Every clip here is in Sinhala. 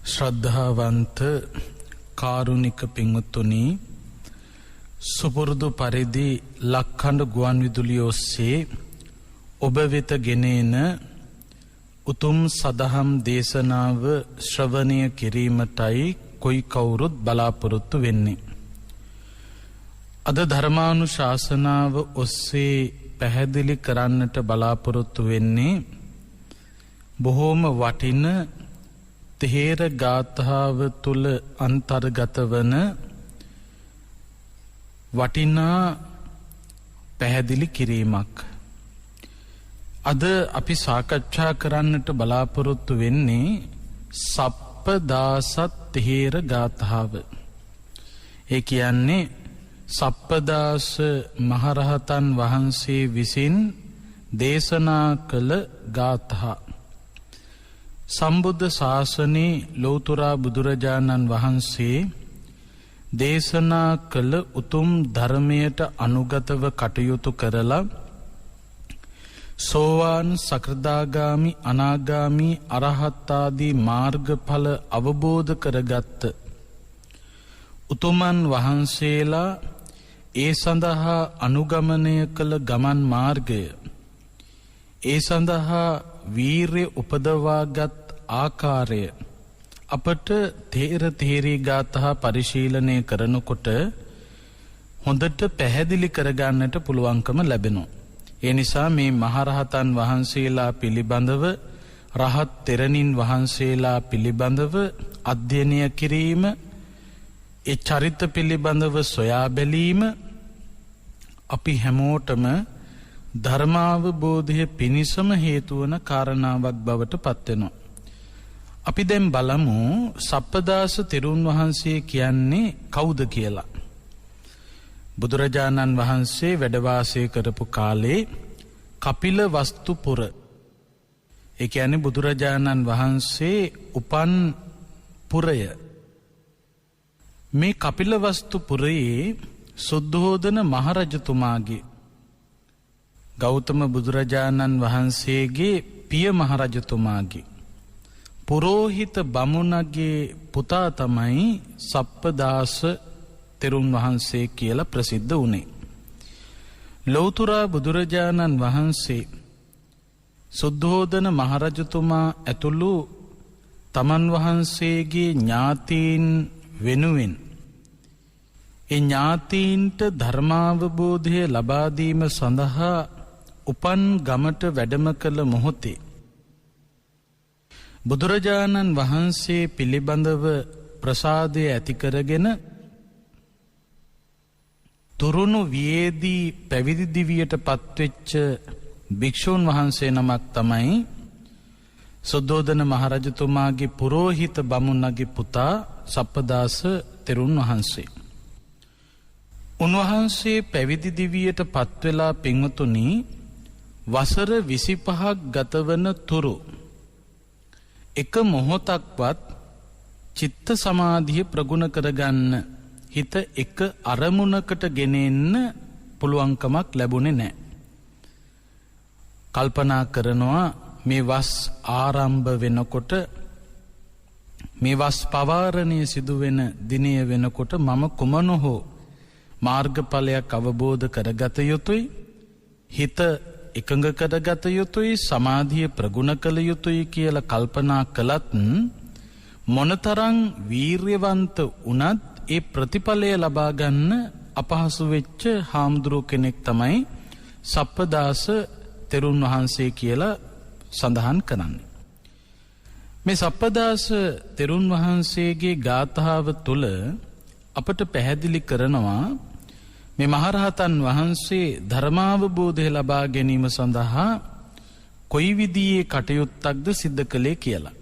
ශ්‍රද්ධාවන්ත කාරුණික පින්වත්තුනි, සුපුරුදු පරිදි ලක්ඛණ්ඩ ගුවන් විදුලිය ඔස්සේ ඔබ වෙත ගෙනෙන උතුම් සදහම් දේශනාව ශ්‍රවණය කිරීමටයි කොයි කවුරුත් බලාපොරොත්තු වෙන්නේ. අද ධර්මානුශාසනාව ඔස්සේ පැහැදිලි කරන්නට බලාපොරොත්තු වෙන්නේ බොහෝම වටින තේර ගාථාව තුල අන්තර්ගත වන වටිනා පැහැදිලි කිරීමක්. අද අපි සාකච්ඡා කරන්නට බලාපොරොත්තු වෙන්නේ සප්පදාසත් තේර ගාථාව. ඒ කියන්නේ සප්පදාස මහරහතන් වහන්සේ විසින් දේශනා කළ ගාථා. සම්බුද්ධ ශාසනයේ ලෞතුරා බුදුරජාණන් වහන්සේ දේශනා කළ උතුම් ධර්මයට අනුගතව කටයුතු කරලා සෝවාන් සකෘදාගාමි අනාගාමි අරහත් ආදී මාර්ගඵල අවබෝධ කරගත් උතුමන් වහන්සේලා ඒ සඳහා අනුගමනය කළ ගමන් මාර්ගය, ඒ සඳහා වීර්ය උපදවාගත් ආකාරය අපට තේර තේරී ගාථා පරිශීලනය කරනකොට හොඳට පැහැදිලි කරගන්නට පුළුවන්කම ලැබෙනවා. ඒ නිසා මේ මහරහතන් වහන්සේලා පිළිබඳව, රහත් තෙරණින් වහන්සේලා පිළිබඳව අධ්‍යයනය කිරීම, ඒ චරිත පිළිබඳව සොයා බැලීම අපි හැමෝටම ධර්මාවබෝධය පිණිසම හේතු වන කාරණාවක් බවට පත්වෙනවා. අපි දැන් බලමු සප්පදාස තෙරුන් වහන්සේ කියන්නේ කවුද කියලා. බුදුරජාණන් වහන්සේ වැඩ වාසය කරපු කාලේ කපිලවස්තුපුර, ඒ කියන්නේ බුදුරජාණන් වහන්සේ උපන් පුරය. මේ කපිලවස්තුපුරයේ සුද්ධෝදන මහරජතුමාගේ, ගෞතම බුදුරජාණන් වහන්සේගේ පිය මහරජතුමාගේ පුරෝහිත බමුණගේ පුතා තමයි සප්පදාස තෙරුන් වහන්සේ කියලා ප්‍රසිද්ධ වුණේ. ලෞතුරා බුදුරජාණන් වහන්සේ සුද්ධෝදන මහරජතුමා ඇතුළු තමන් වහන්සේගේ ඥාතීන් වෙනුවෙන් ඒ ඥාතීන්ට ධර්මාවබෝධය ලබා දීම සඳහා උපන් ගමට වැඩම කළ මොහොතේ බුදුරජාණන් වහන්සේ පිළිබඳව ප්‍රසාදය ඇති කරගෙන තුරුණු වියේදී පැවිදි දිවියට පත්වෙච්ච භික්ෂූන් වහන්සේ නමක් තමයි සුද්ධෝදන මහරජතුමාගේ පුරෝහිත බමුණගේ පුතා සප්පදාස තෙරුන් වහන්සේ. උන්වහන්සේ පැවිදි දිවියට පත්වෙලා පින්වතුනි වසර 25ක් ගතවන තුරු එක මොහොතක්වත් චිත්ත සමාධිය ප්‍රගුණ කරගන්න, හිත එක අරමුණකට ගෙනෙන්න පුළුවන්කමක් ලැබුණේ නැහැ. කල්පනා කරනවා මේ වස් ආරම්භ වෙනකොට, මේ වස් පවාරණය සිදුවෙන දිනය වෙනකොට මම කුමන හෝ මාර්ගඵලයක් අවබෝධ කරගත යුතුයි, හිත එකඟ කරගත යුතුයි, සමාධිය ප්‍රගුණ කළ යුතුයි කියලා කල්පනා කළත් මොනතරම් වීර්යවන්ත වුණත් ඒ ප්‍රතිඵලය ලබා ගන්න අපහසු වෙච්ච හාමුදුරුව කෙනෙක් තමයි සප්පදාස තෙරුන් වහන්සේ කියලා සඳහන් කරන්නේ. මේ සප්පදාස තෙරුන් වහන්සේගේ ගාථාව තුළ අපට පැහැදිලි කරනවා මේ මහරහතන් වහන්සේ ධර්මාවබෝධය ලබා ගැනීම සඳහා කොයි විදිහේ කටයුත්තක්ද සිද්ධ කළේ කියලා.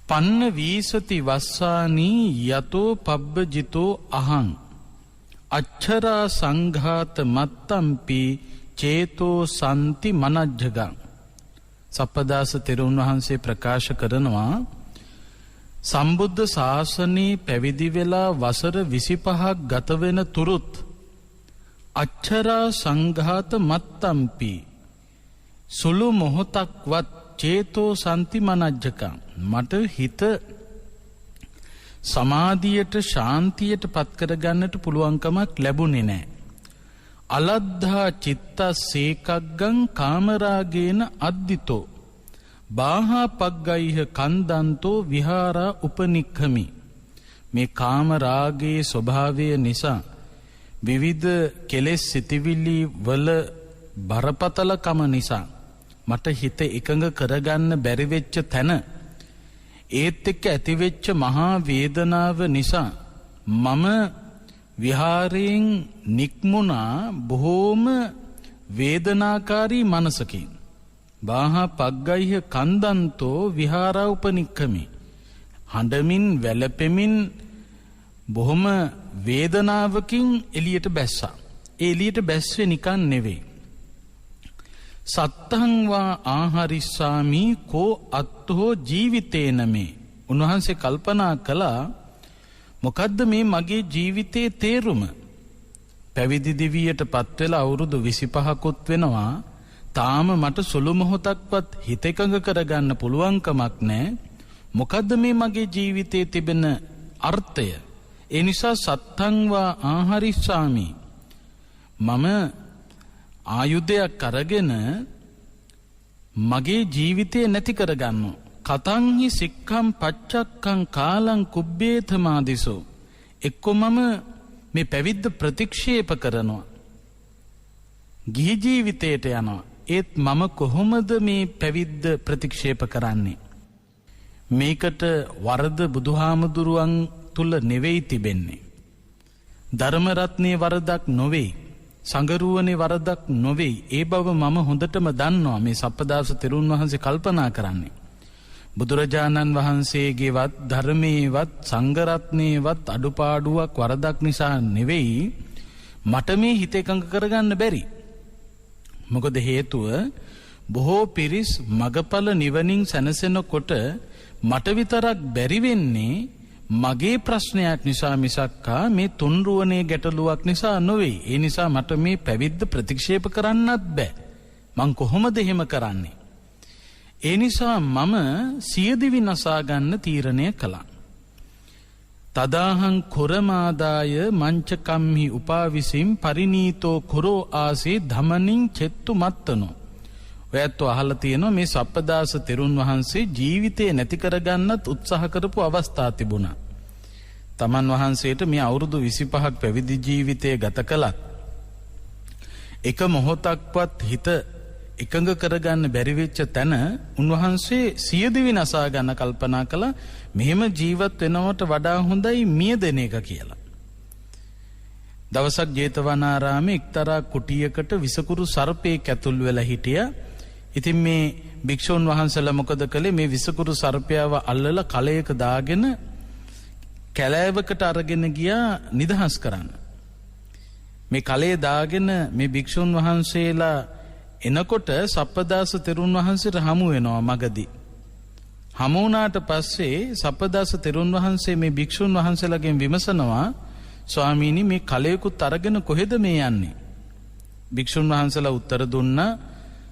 පන්න වීසති වස්සානී යතෝ පබ්බජිතෝ අහං අච්චරා සංඝාත මත්තම්පි චේතෝ සන්ති මනජ්ජගං. සප්පදාස තෙරුන් වහන්සේ ප්‍රකාශ කරනවා සම්බුද්ධ ශාසනයේ පැවිදි වෙලා වසර 25ක් ගත වෙන තුරුත් අච්චරා සංඝාත මත්තම්පි සුළු මොහොතක්වත් චේතෝ සන්ති මනජ්ජකං. මට හිත සමාධියට ශාන්තියට පත් කරගන්නට පුළුවන්කමක් ලැබුණේ නැහැ. අලද්ධා චිත්තස්සේකග්ගං කාමරාගේන අද්දිතෝ බාහා පග්ගයිහ කන්දන්තෝ විහාරා උපනික්ඛමි. මේ කාමරාගයේ ස්වභාවය නිසා විවිධ කෙලෙස් සිතිවිලි වල බරපතලකම නිසා මට හිත එකඟ කරගන්න බැරි වෙච්ච තැන, ඒත් එක්ක ඇතිවෙච්ච මහා වේදනාව නිසා මම විහාරයෙන් නික්මුණා බොහෝම වේදනාකාරී මනසකින්. බාහා පග්ගයිහ කන්දන්තෝ විහාරා උපනික්ඛමි. හඬමින් වැළපෙමින් බොහොම වේදනාවකින් එළියට බැස්සා. ඒ එළියට බැස්සේ නිකන් නෙවෙයි. සත්තං වා ආහාරිස්සාමි කෝ අත්තෝ ජීවිතේන මේ. උන්වහන්සේ කල්පනා කළා මොකද්ද මේ මගේ ජීවිතයේ තේරුම? පැවිදි දිවියට පත් වෙලා අවුරුදු 25කුත් වෙනවා. තාම මට සුළු මොහොතක්වත් හිත එකඟ කරගන්න පුළුවන්කමක් නැහැ. මොකද්ද මේ මගේ ජීවිතයේ තිබෙන අර්ථය? ඒ නිසා සත්තං වා ආහාරිස්සාමි. මම ආයුධයක් අරගෙන මගේ ජීවිතය නැති කරගන්නවා. කතංහි සික්ඛම් පච්චක්ඛං කාලං කුබ්බේතමාදිසෝ. එක්ක මම මේ පැවිද්ද ප්‍රතික්ෂේප කරනවා. ගිහි ජීවිතයට යනවා. ඒත් මම කොහොමද මේ පැවිද්ද ප්‍රතික්ෂේප කරන්නේ? මේකට වරද බුදුහාමුදුරුවන් තුල නෙවෙයි තිබෙන්නේ. ධර්ම රත්නයේ වරදක් නොවේ. සංගරුවනේ වරදක් නොවේ. ඒ බව මම හොඳටම දන්නවා. මේ සප්පදාස තෙරුන් වහන්සේ කල්පනා කරන්නේ බුදුරජාණන් වහන්සේගේවත් ධර්මයේවත් සංඝරත්නයේවත් අඩුපාඩුවක් වරදක් නිසා නෙවෙයි. මට මේ හිත එකඟ කරගන්න බැරි. මොකද හේතුව බොහෝ පිරිස් මගපල නිවනින් සැනසෙනකොට මට විතරක් බැරි වෙන්නේ මගේ ප්‍රශ්නයක් නිසා මිසක්කා මේ තුන්රුවනේ ගැටලුවක් නිසා නොවේ. ඒ නිසා මට මේ පැවිද්ද ප්‍රතික්ෂේප කරන්නත් බෑ. මං කොහොමද එහෙම කරන්නේ? ඒ නිසා මම සියදිවි නසා ගන්න තීරණය කළා. තදාහං කුරමාදාය මංචකම්හි උපාවිසින් පරිනීතෝ කුරෝ ආසේ ධමනින් චෙත්තු මත්තනෝ. ඔයත් අහලා තියෙනවා මේ සප්පදාස තෙරුන් වහන්සේ ජීවිතේ නැති කරගන්නත් උත්සාහ කරපු අවස්ථා තිබුණා. තමන් වහන්සේට මේ අවුරුදු 25ක් පැවිදි ජීවිතය ගත කළත් එක මොහොතක්වත් හිත එකඟ කරගන්න බැරි වෙච්ච තැන උන්වහන්සේ සියදිවි නසා ගන්න කල්පනා කළා. මෙහෙම ජීවත් වෙනවට වඩා හොඳයි මිය දෙන එක කියලා. දවසක් ජේතවනාරාමේ එක්තරා කුටියකට විසකුරු සර්පයෙක් ඇතුල් වෙලා හිටියා. ඉතින් මේ භික්ෂුන් වහන්සේලා මොකද කළේ? මේ විසකුරු සර්පයාව අල්ලලා කලයක දාගෙන කැලෑවකට අරගෙන ගියා නිදහස් කරන්න. මේ කලයේ දාගෙන මේ භික්ෂුන් වහන්සේලා එනකොට සප්පදාස තෙරුන් වහන්සේට හමු වෙනවා මගදී. හමු වුණාට පස්සේ සප්පදාස තෙරුන් වහන්සේ මේ භික්ෂුන් වහන්සේලාගෙන් විමසනවා, ස්වාමීනි මේ කලයකුත් අරගෙන කොහෙද මේ යන්නේ? භික්ෂුන් වහන්සේලා උත්තර දුන්නා,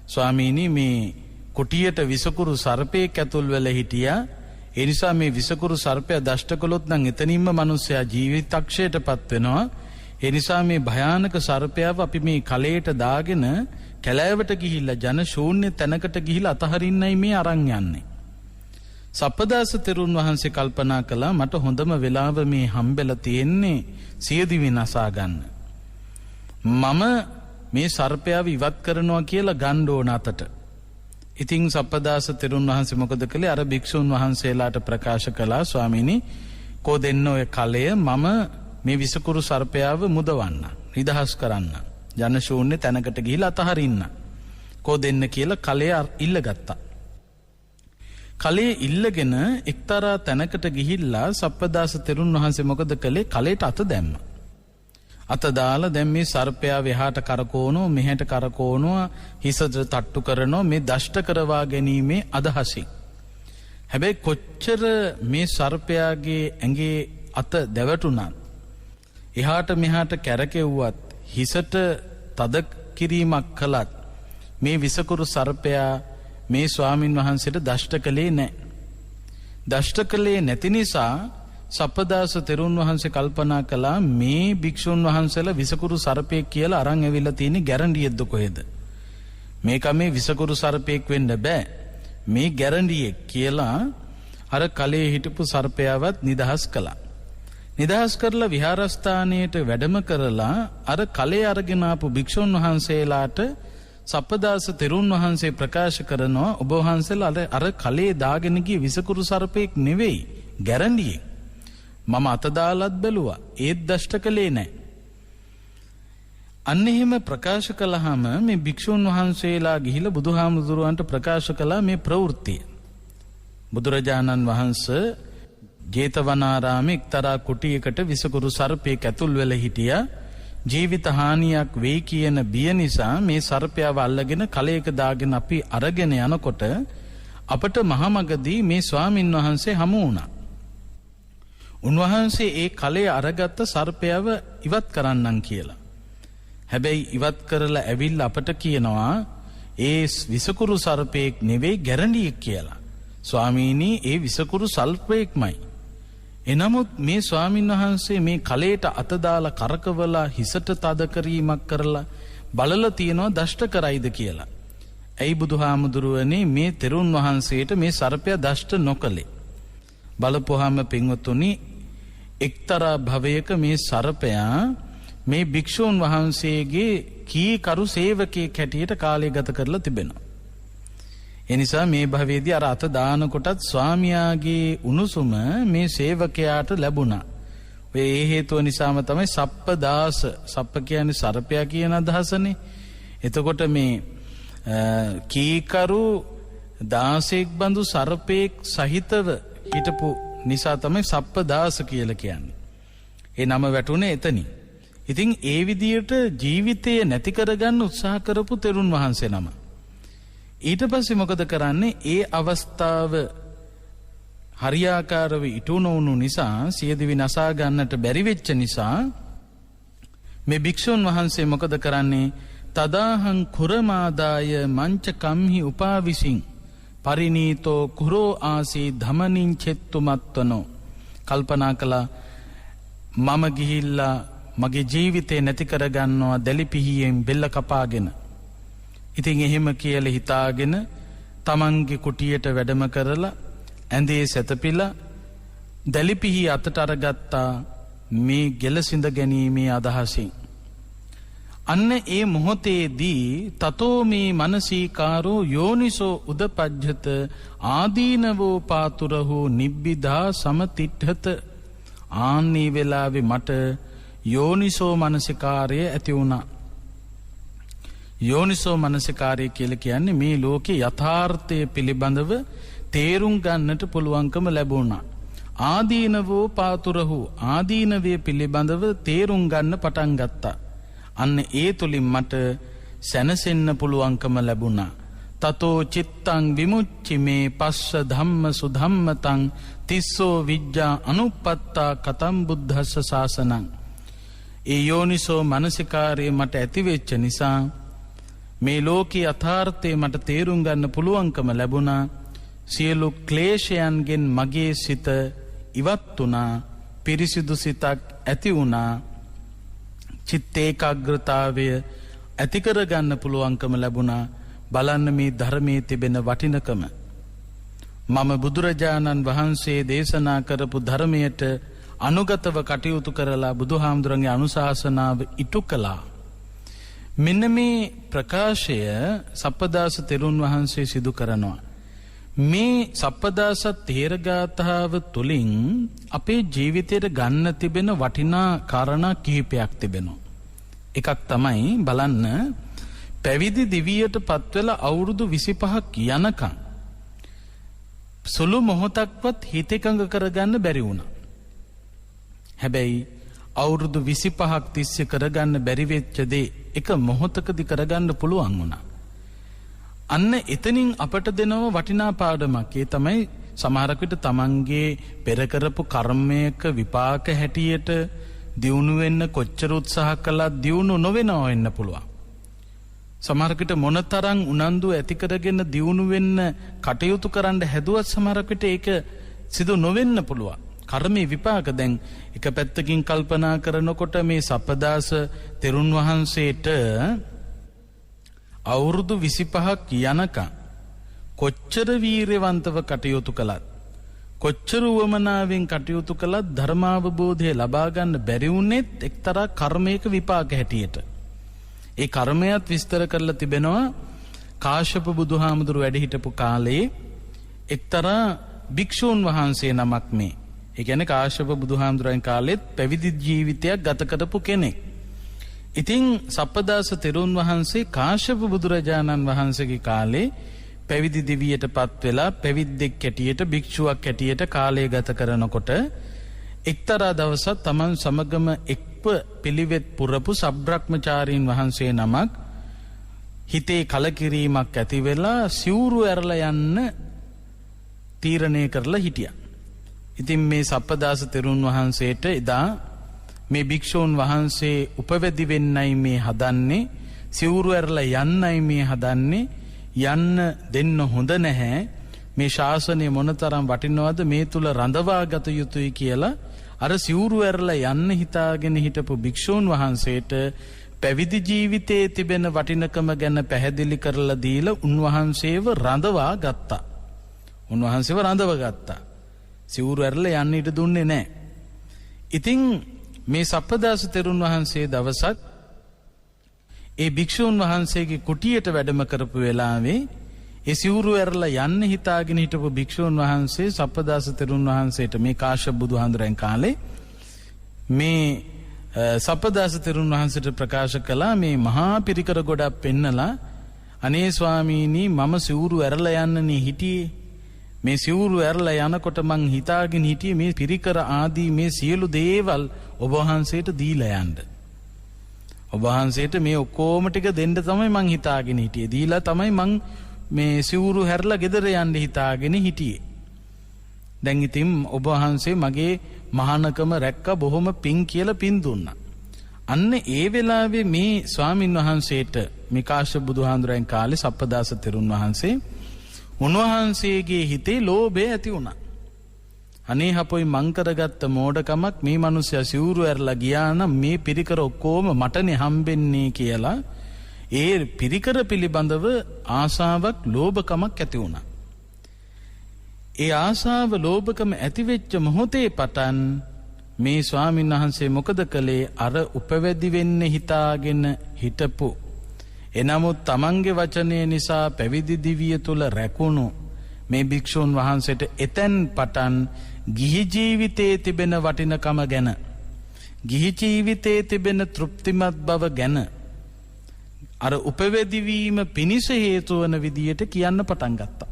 ස්වාමීනි මේ කුටියට විසකුරු සර්පයෙක් ඇතුල් වෙලා හිටියා. ඒ නිසා මේ විසකුරු සර්පයා දෂ්ට කළොත් නම් එතනින්ම මිනිස්සයා ජීවිතක්ෂයටපත් වෙනවා. ඒ නිසා මේ භයානක සර්පයාව අපි මේ කලයට දාගෙන කැලෑවට ගිහිල්ලා ජන ශූන්‍ය තැනකට ගිහිල්ලා අතහරින්නයි මේ අරන් යන්නේ. සප්පදාස තෙරුන් වහන්සේ කල්පනා කළා මට හොඳම වෙලාව මේ හම්බෙලා තියෙන්නේ සියදිවි නසා ගන්න. මම මේ සර්පයාව ඉවත් කරනවා කියලා ගන්න ඕන අතට. ඉතින් සප්පදාස තෙරුන් වහන්සේ මොකද කළේ? අර භික්ෂුන් වහන්සේලාට ප්‍රකාශ කළා, ස්වාමීනි කෝ දෙන්න ඔය කලය මම මේ විසකුරු සර්පයාව මුදවන්න, නිදහස් කරන්න, ජන ශූන්‍ය තැනකට ගිහිල්ලා අතහරින්න. කෝ දෙන්න කියලා කලය ඉල්ලගත්තා. කලේ ඉල්ලගෙන එක්තරා තැනකට ගිහිල්ලා සප්පදාස තෙරුන් වහන්සේ මොකද කළේ? කලයට අත දැම්මා. අත දාලා දැන් මේ සර්පයා එහාට කරකවනවා, මෙහෙට කරකවනවා, හිසට තට්ටු කරනවා, මේ දෂ්ට කරවා ගැනීමේ අදහසින්. හැබැයි කොච්චර මේ සර්පයාගේ ඇඟේ අත දැවටුණත්, එහාට මෙහාට කැරකෙව්වත්, හිසට තද කිරීමක් කළත් මේ විසකුරු සර්පයා මේ ස්වාමින් වහන්සේට දෂ්ට කළේ නැහැ. දෂ්ට කළේ නැති නිසා සප්පදාස තෙරුන් වහන්සේ කල්පනා කළා මේ භික්ෂුන් වහන්සේලා විසකුරු සර්පෙක් කියලා අරන් ඇවිල්ලා තියෙන ගැරන්ඩියෙක්ද කොහෙද? මේක මේ විසකුරු සර්පෙක් වෙන්න බෑ. මේ ගැරන්ඩියෙක් කියලා අර කලේ හිටපු සර්පයාවත් නිදහස් කළා. නිදහස් කරලා විහාරස්ථානයට වැඩම කරලා අර කලේ අරගෙන ආපු භික්ෂුන් වහන්සේලාට සප්පදාස තෙරුන් වහන්සේ ප්‍රකාශ කරනවා ඔබ වහන්සේලා අර කලේ දාගෙන ගිය විසකුරු සර්පෙක් නෙවෙයි ගැරන්ඩියෙක්. මම අත දාලත් බැලුවා ඒත් දෂ්ට කළේ නැහැ. අන්න එහෙම ප්‍රකාශ කළාම මේ භික්ෂුන් වහන්සේලා ගිහිලා බුදුහාමුදුරුවන්ට ප්‍රකාශ කළා මේ ප්‍රවෘත්තිය. බුදුරජාණන් වහන්සේ ජේතවනාරාමේ එක්තරා කුටියකට විසකුරු සර්පෙක් ඇතුල් වෙලා හිටියා. ජීවිත හානියක් වෙයි කියන බිය නිසා මේ සර්පයාව අල්ලගෙන කලයක දාගෙන අපි අරගෙන යනකොට අපට මහමගදී මේ ස්වාමින් වහන්සේ හමු වුණා. උන්වහන්සේ ඒ කලයේ අරගත්ත සර්පයාව ඉවත් කරන්නම් කියලා. හැබැයි ඉවත් කරලා ඇවිල්ලා අපට කියනවා ඒ විසකුරු සර්පෙක් නෙවෙයි ගැරන්ඩියෙක් කියලා. ස්වාමීනි ඒ විසකුරු සර්පෙක්මයි. එනමුත් මේ ස්වාමින් වහන්සේ මේ කලයට අත දාලා කරකවලා හිසට තද කිරීමක් කරලා බලලා තියනවා දෂ්ට කරයිද කියලා. ඇයි බුදුහාමුදුරුවනේ මේ තෙරුන් වහන්සේට මේ සර්පයා දෂ්ට නොකළේ? බලපුවාම පින්වතුනි එක්තරා භවයක මේ සර්පයා මේ භික්ෂුන් වහන්සේගේ කීකරු සේවකයෙක් හැටියට කාලය ගත කරලා තිබෙනවා. එනිසා මේ භවයේදී අර අත දාන කොටත් ස්වාමියාගේ උණුසුම මේ සේවකයාට ලැබුණා. ඔය ඒ හේතුව නිසාම තමයි සප්පදාස සප්ප කියන්නේ සර්පයා කියන අදහසනේ. එතකොට මේ කීකරු 16ක් බඳු සර්පෙක් සහිතව හිටපු නිසා තමයි සප්පදාස කියලා කියන්නේ. ඒ නම වැටුනේ එතනින්. ඉතින් ඒ විදියට ජීවිතය නැති කරගන්න උත්සාහ කරපු තෙරුන් වහන්සේ නම. ඊට පස්සේ මොකද කරන්නේ? ඒ අවස්ථාව හරියාකාරව ඉටු නොවුණු නිසා සියදිවි නසා ගන්නට බැරි වෙච්ච නිසා මේ භික්ෂුන් වහන්සේ මොකද කරන්නේ? තදාහං කුරමාදාය මංච කම්හි උපාවිසින් පරිනීතෝ කුරෝ ආසී ධමනින් චෙත්තුමත්වනෝ. කල්පනා කළා මම ගිහිල්ලා මගේ ජීවිතේ නැති කරගන්නවා දැලිපිහියෙන් බෙල්ල කපාගෙන. ඉතින් එහෙම කියලා හිතාගෙන තමන්ගේ කුටියට වැඩම කරලා ඇඳේ සැතපිලා දැලිපිහි අතට අරගත්තා මේ ගෙලසිඳ ගැනීමේ අදහසින්. අන්න ඒ මොහොතේදී තතෝ මේ මනසීකාරෝ යෝනිසෝ උදපජ්ජත ආදීනවෝ පාතුරහු නිබ්බිදා සමතිට්ඨත. ආන්නේ වෙලාවේ මට යෝනිසෝ මනසිකාරය ඇති වුණා. යෝනිසෝ මනසිකාරය කියලා කියන්නේ මේ ලෝකේ යථාර්ථය පිළිබඳව තේරුම් ගන්නට පුළුවන්කම ලැබුණා. ආදීනවෝ පාතුරහු ආදීනවේ පිළිබඳව තේරුම් ගන්න පටන් ගත්තා. අන්න ඒ තුලින් මට සැනසෙන්න පුළුවන්කම ලැබුණා. තතෝ චිත්තං විමුච්චි මේ පස්ස ධම්ම සුධම්මතං තිස්සෝ විජ්ජා අනුප්පත්තා කතම් බුද්ධස්ස ශාසනං. ඒ යෝනිසෝ මනසිකාරය මට ඇති වෙච්ච නිසා මේ ලෝකී යථාර්ථය මට තේරුම් ගන්න පුළුවන්කම ලැබුණා. සියලු ක්ලේශයන්ගෙන් මගේ සිත ඉවත් වුණා. පිරිසිදු සිතක් ඇති වුණා. චිත්ත ඒකාග්‍රතාවය ඇති කරගන්න පුළුවන්කම ලැබුණා. බලන්න මේ ධර්මයේ තිබෙන වටිනකම. මම බුදුරජාණන් වහන්සේ දේශනා කරපු ධර්මයට අනුගතව කටයුතු කරලා බුදුහාමුදුරන්ගේ අනුශාසනාව ඉටු කළා. මෙන්න මේ ප්‍රකාශය සප්පදාස තෙරුන් වහන්සේ සිදු කරනවා. මේ සප්පදාස තේරගාථාව තුළින් අපේ ජීවිතයට ගන්න තිබෙන වටිනා කාරණා කිහිපයක් තිබෙනවා. එකක් තමයි බලන්න පැවිදි දිවියට පත්වෙලා අවුරුදු 25ක් යනකම් සුළු මොහොතක්වත් හිත එකඟ කරගන්න බැරි වුණා. හැබැයි අවුරුදු 25ක් තිස්සේ කරගන්න බැරි වෙච්ච දේ එක මොහොතකදී කරගන්න පුළුවන් වුණා. අන්න එතනින් අපට දෙනව වටිනා පාඩමක්. ඒ තමයි සමහරක් විට තමන්ගේ පෙර කරපු කර්මයක විපාක හැටියට දියුණු වෙන්න කොච්චර උත්සාහ කළත් දියුණු නොවෙනව වෙන්න පුළුවන්. සමහරකට මොනතරම් උනන්දු ඇති කරගෙන දියුණු වෙන්න කටයුතු කරන්න හැදුවත් සමහරකට ඒක සිදු නොවෙන්න පුළුවන්. කර්මයේ විපාක දැන් එක පැත්තකින් කල්පනා කරනකොට මේ සප්පදාස තෙරුන් වහන්සේට අවුරුදු 25ක් යනකම් කොච්චර වීරයවන්තව කටයුතු කළත් කොච්චර උවමනාවෙන් කටයුතු කළත් ධර්මාවබෝධය ලබා ගන්න බැරි වුණෙත් එක්තරා කර්මයක විපාක හැටියට. ඒ කර්මයක් විස්තර කරලා තිබෙනවා කාශ්‍යප බුදුහාමුදුරු වැඩ හිටපු කාලේ එක්තරා භික්ෂූන් වහන්සේ නමක් මේ. ඒ කියන්නේ කාශ්‍යප බුදුහාමුදුරන් කාලෙත් පැවිදි ජීවිතයක් ගත කරපු කෙනෙක්. ඉතින් සප්පදාස තෙරුන් වහන්සේ කාශ්‍යප බුදුරජාණන් වහන්සේගේ කාලේ පැවිදි දිවියටපත් වෙලා පැවිද්දෙක් හැටියට භික්ෂුවක් හැටියට කාලය ගත කරනකොට එක්තරා දවසක් තමන් සමගම එක්ව පිළිවෙත් පුරපු සබ්‍රක්‍මචාරීන් වහන්සේ නමක් හිතේ කලකිරීමක් ඇති වෙලා සිවුරු ඇරලා යන්න තීරණය කරලා හිටියා. ඉතින් මේ සප්පදාස තෙරුන් වහන්සේට එදා මේ භික්ෂූන් වහන්සේ උපවැදි වෙන්නයි මේ හදන්නේ, සිවුරු ඇරලා යන්නයි මේ හදන්නේ, යන්න දෙන්න හොඳ නැහැ, මේ ශාසනය මොනතරම් වටිනවද, මේ තුල රඳවා ගත යුතුයි කියලා අර සිවුරු ඇරලා යන්න හිතාගෙන හිටපු භික්ෂූන් වහන්සේට පැවිදි ජීවිතයේ තිබෙන වටිනකම ගැන පැහැදිලි කරලා දීලා උන්වහන්සේව රඳවා ගත්තා. උන්වහන්සේව රඳව ගත්තා. සිවුරු ඇරලා යන්න ඉඩ දුන්නේ නැහැ. ඉතින් මේ සප්පදාස තෙරුන් වහන්සේ දවසක් ඒ භික්ෂූන් වහන්සේගේ කුටියට වැඩම කරපු වෙලාවේ ඒ සිවුරු ඇරලා යන්න හිතාගෙන හිටපු භික්ෂූන් වහන්සේ සප්පදාස තෙරුන් වහන්සේට මේ කාශ්‍යප බුදුහාඳුරන් කාලේ මේ සප්පදාස තෙරුන් වහන්සේට ප්‍රකාශ කළා මේ මහා පිරිකර ගොඩක් පෙන්නලා අනේ ස්වාමීනි මම සිවුරු ඇරලා යන්නනේ හිටියේ. මේ සිවුරු ඇරලා යනකොට මං හිතාගෙන හිටියේ මේ පිරිකර ආදී මේ සියලු දේවල් ඔබ වහන්සේට දීලා යන්න. ඔබ වහන්සේට මේ ඔක්කොම ටික දෙන්න තමයි මං හිතාගෙන හිටියේ. දීලා තමයි මං මේ සිවුරු හැරලා ගෙදර යන්න හිතාගෙන හිටියේ. දැන් ඉතින් ඔබ වහන්සේ මගේ මහානකම රැක්ක බොහොම පිං කියලා පින් දුන්නා. අන්න ඒ වෙලාවේ මේ ස්වාමින් වහන්සේට මේ කාශ්‍යප බුදුහාඳුරන් කාලේ සප්පදාස තෙරුන් වහන්සේ උන්වහන්සේගේ හිතේ ලෝභය ඇති වුණා. අනේ හපොයි මං කරගත්ත මෝඩකමක්, මේ මිනිස්සයා සිවුරු ඇරලා ගියා නම් මේ පිරිකර ඔක්කොම මටනේ හම්බෙන්නේ කියලා ඒ පිරිකර පිළිබඳව ආසාවක් ලෝභකමක් ඇති වුණා. ඒ ආසාව ලෝභකම ඇති වෙච්ච මොහොතේ පටන් මේ ස්වාමීන් වහන්සේ මොකද කළේ? අර උපවැදි වෙන්න හිතාගෙන හිටපු එනමුත් තමන්ගේ වචනය නිසා පැවිදි දිවිය තුල රැකුණු මේ භික්ෂුන් වහන්සේට එතෙන් පටන් ගිහි ජීවිතයේ තිබෙන වටිනකම ගැන, ගිහි ජීවිතයේ තිබෙන තෘප්තිමත් බව ගැන අර උපවැදි වීම පිණිස හේතු වන විදියට කියන්න පටන් ගත්තා.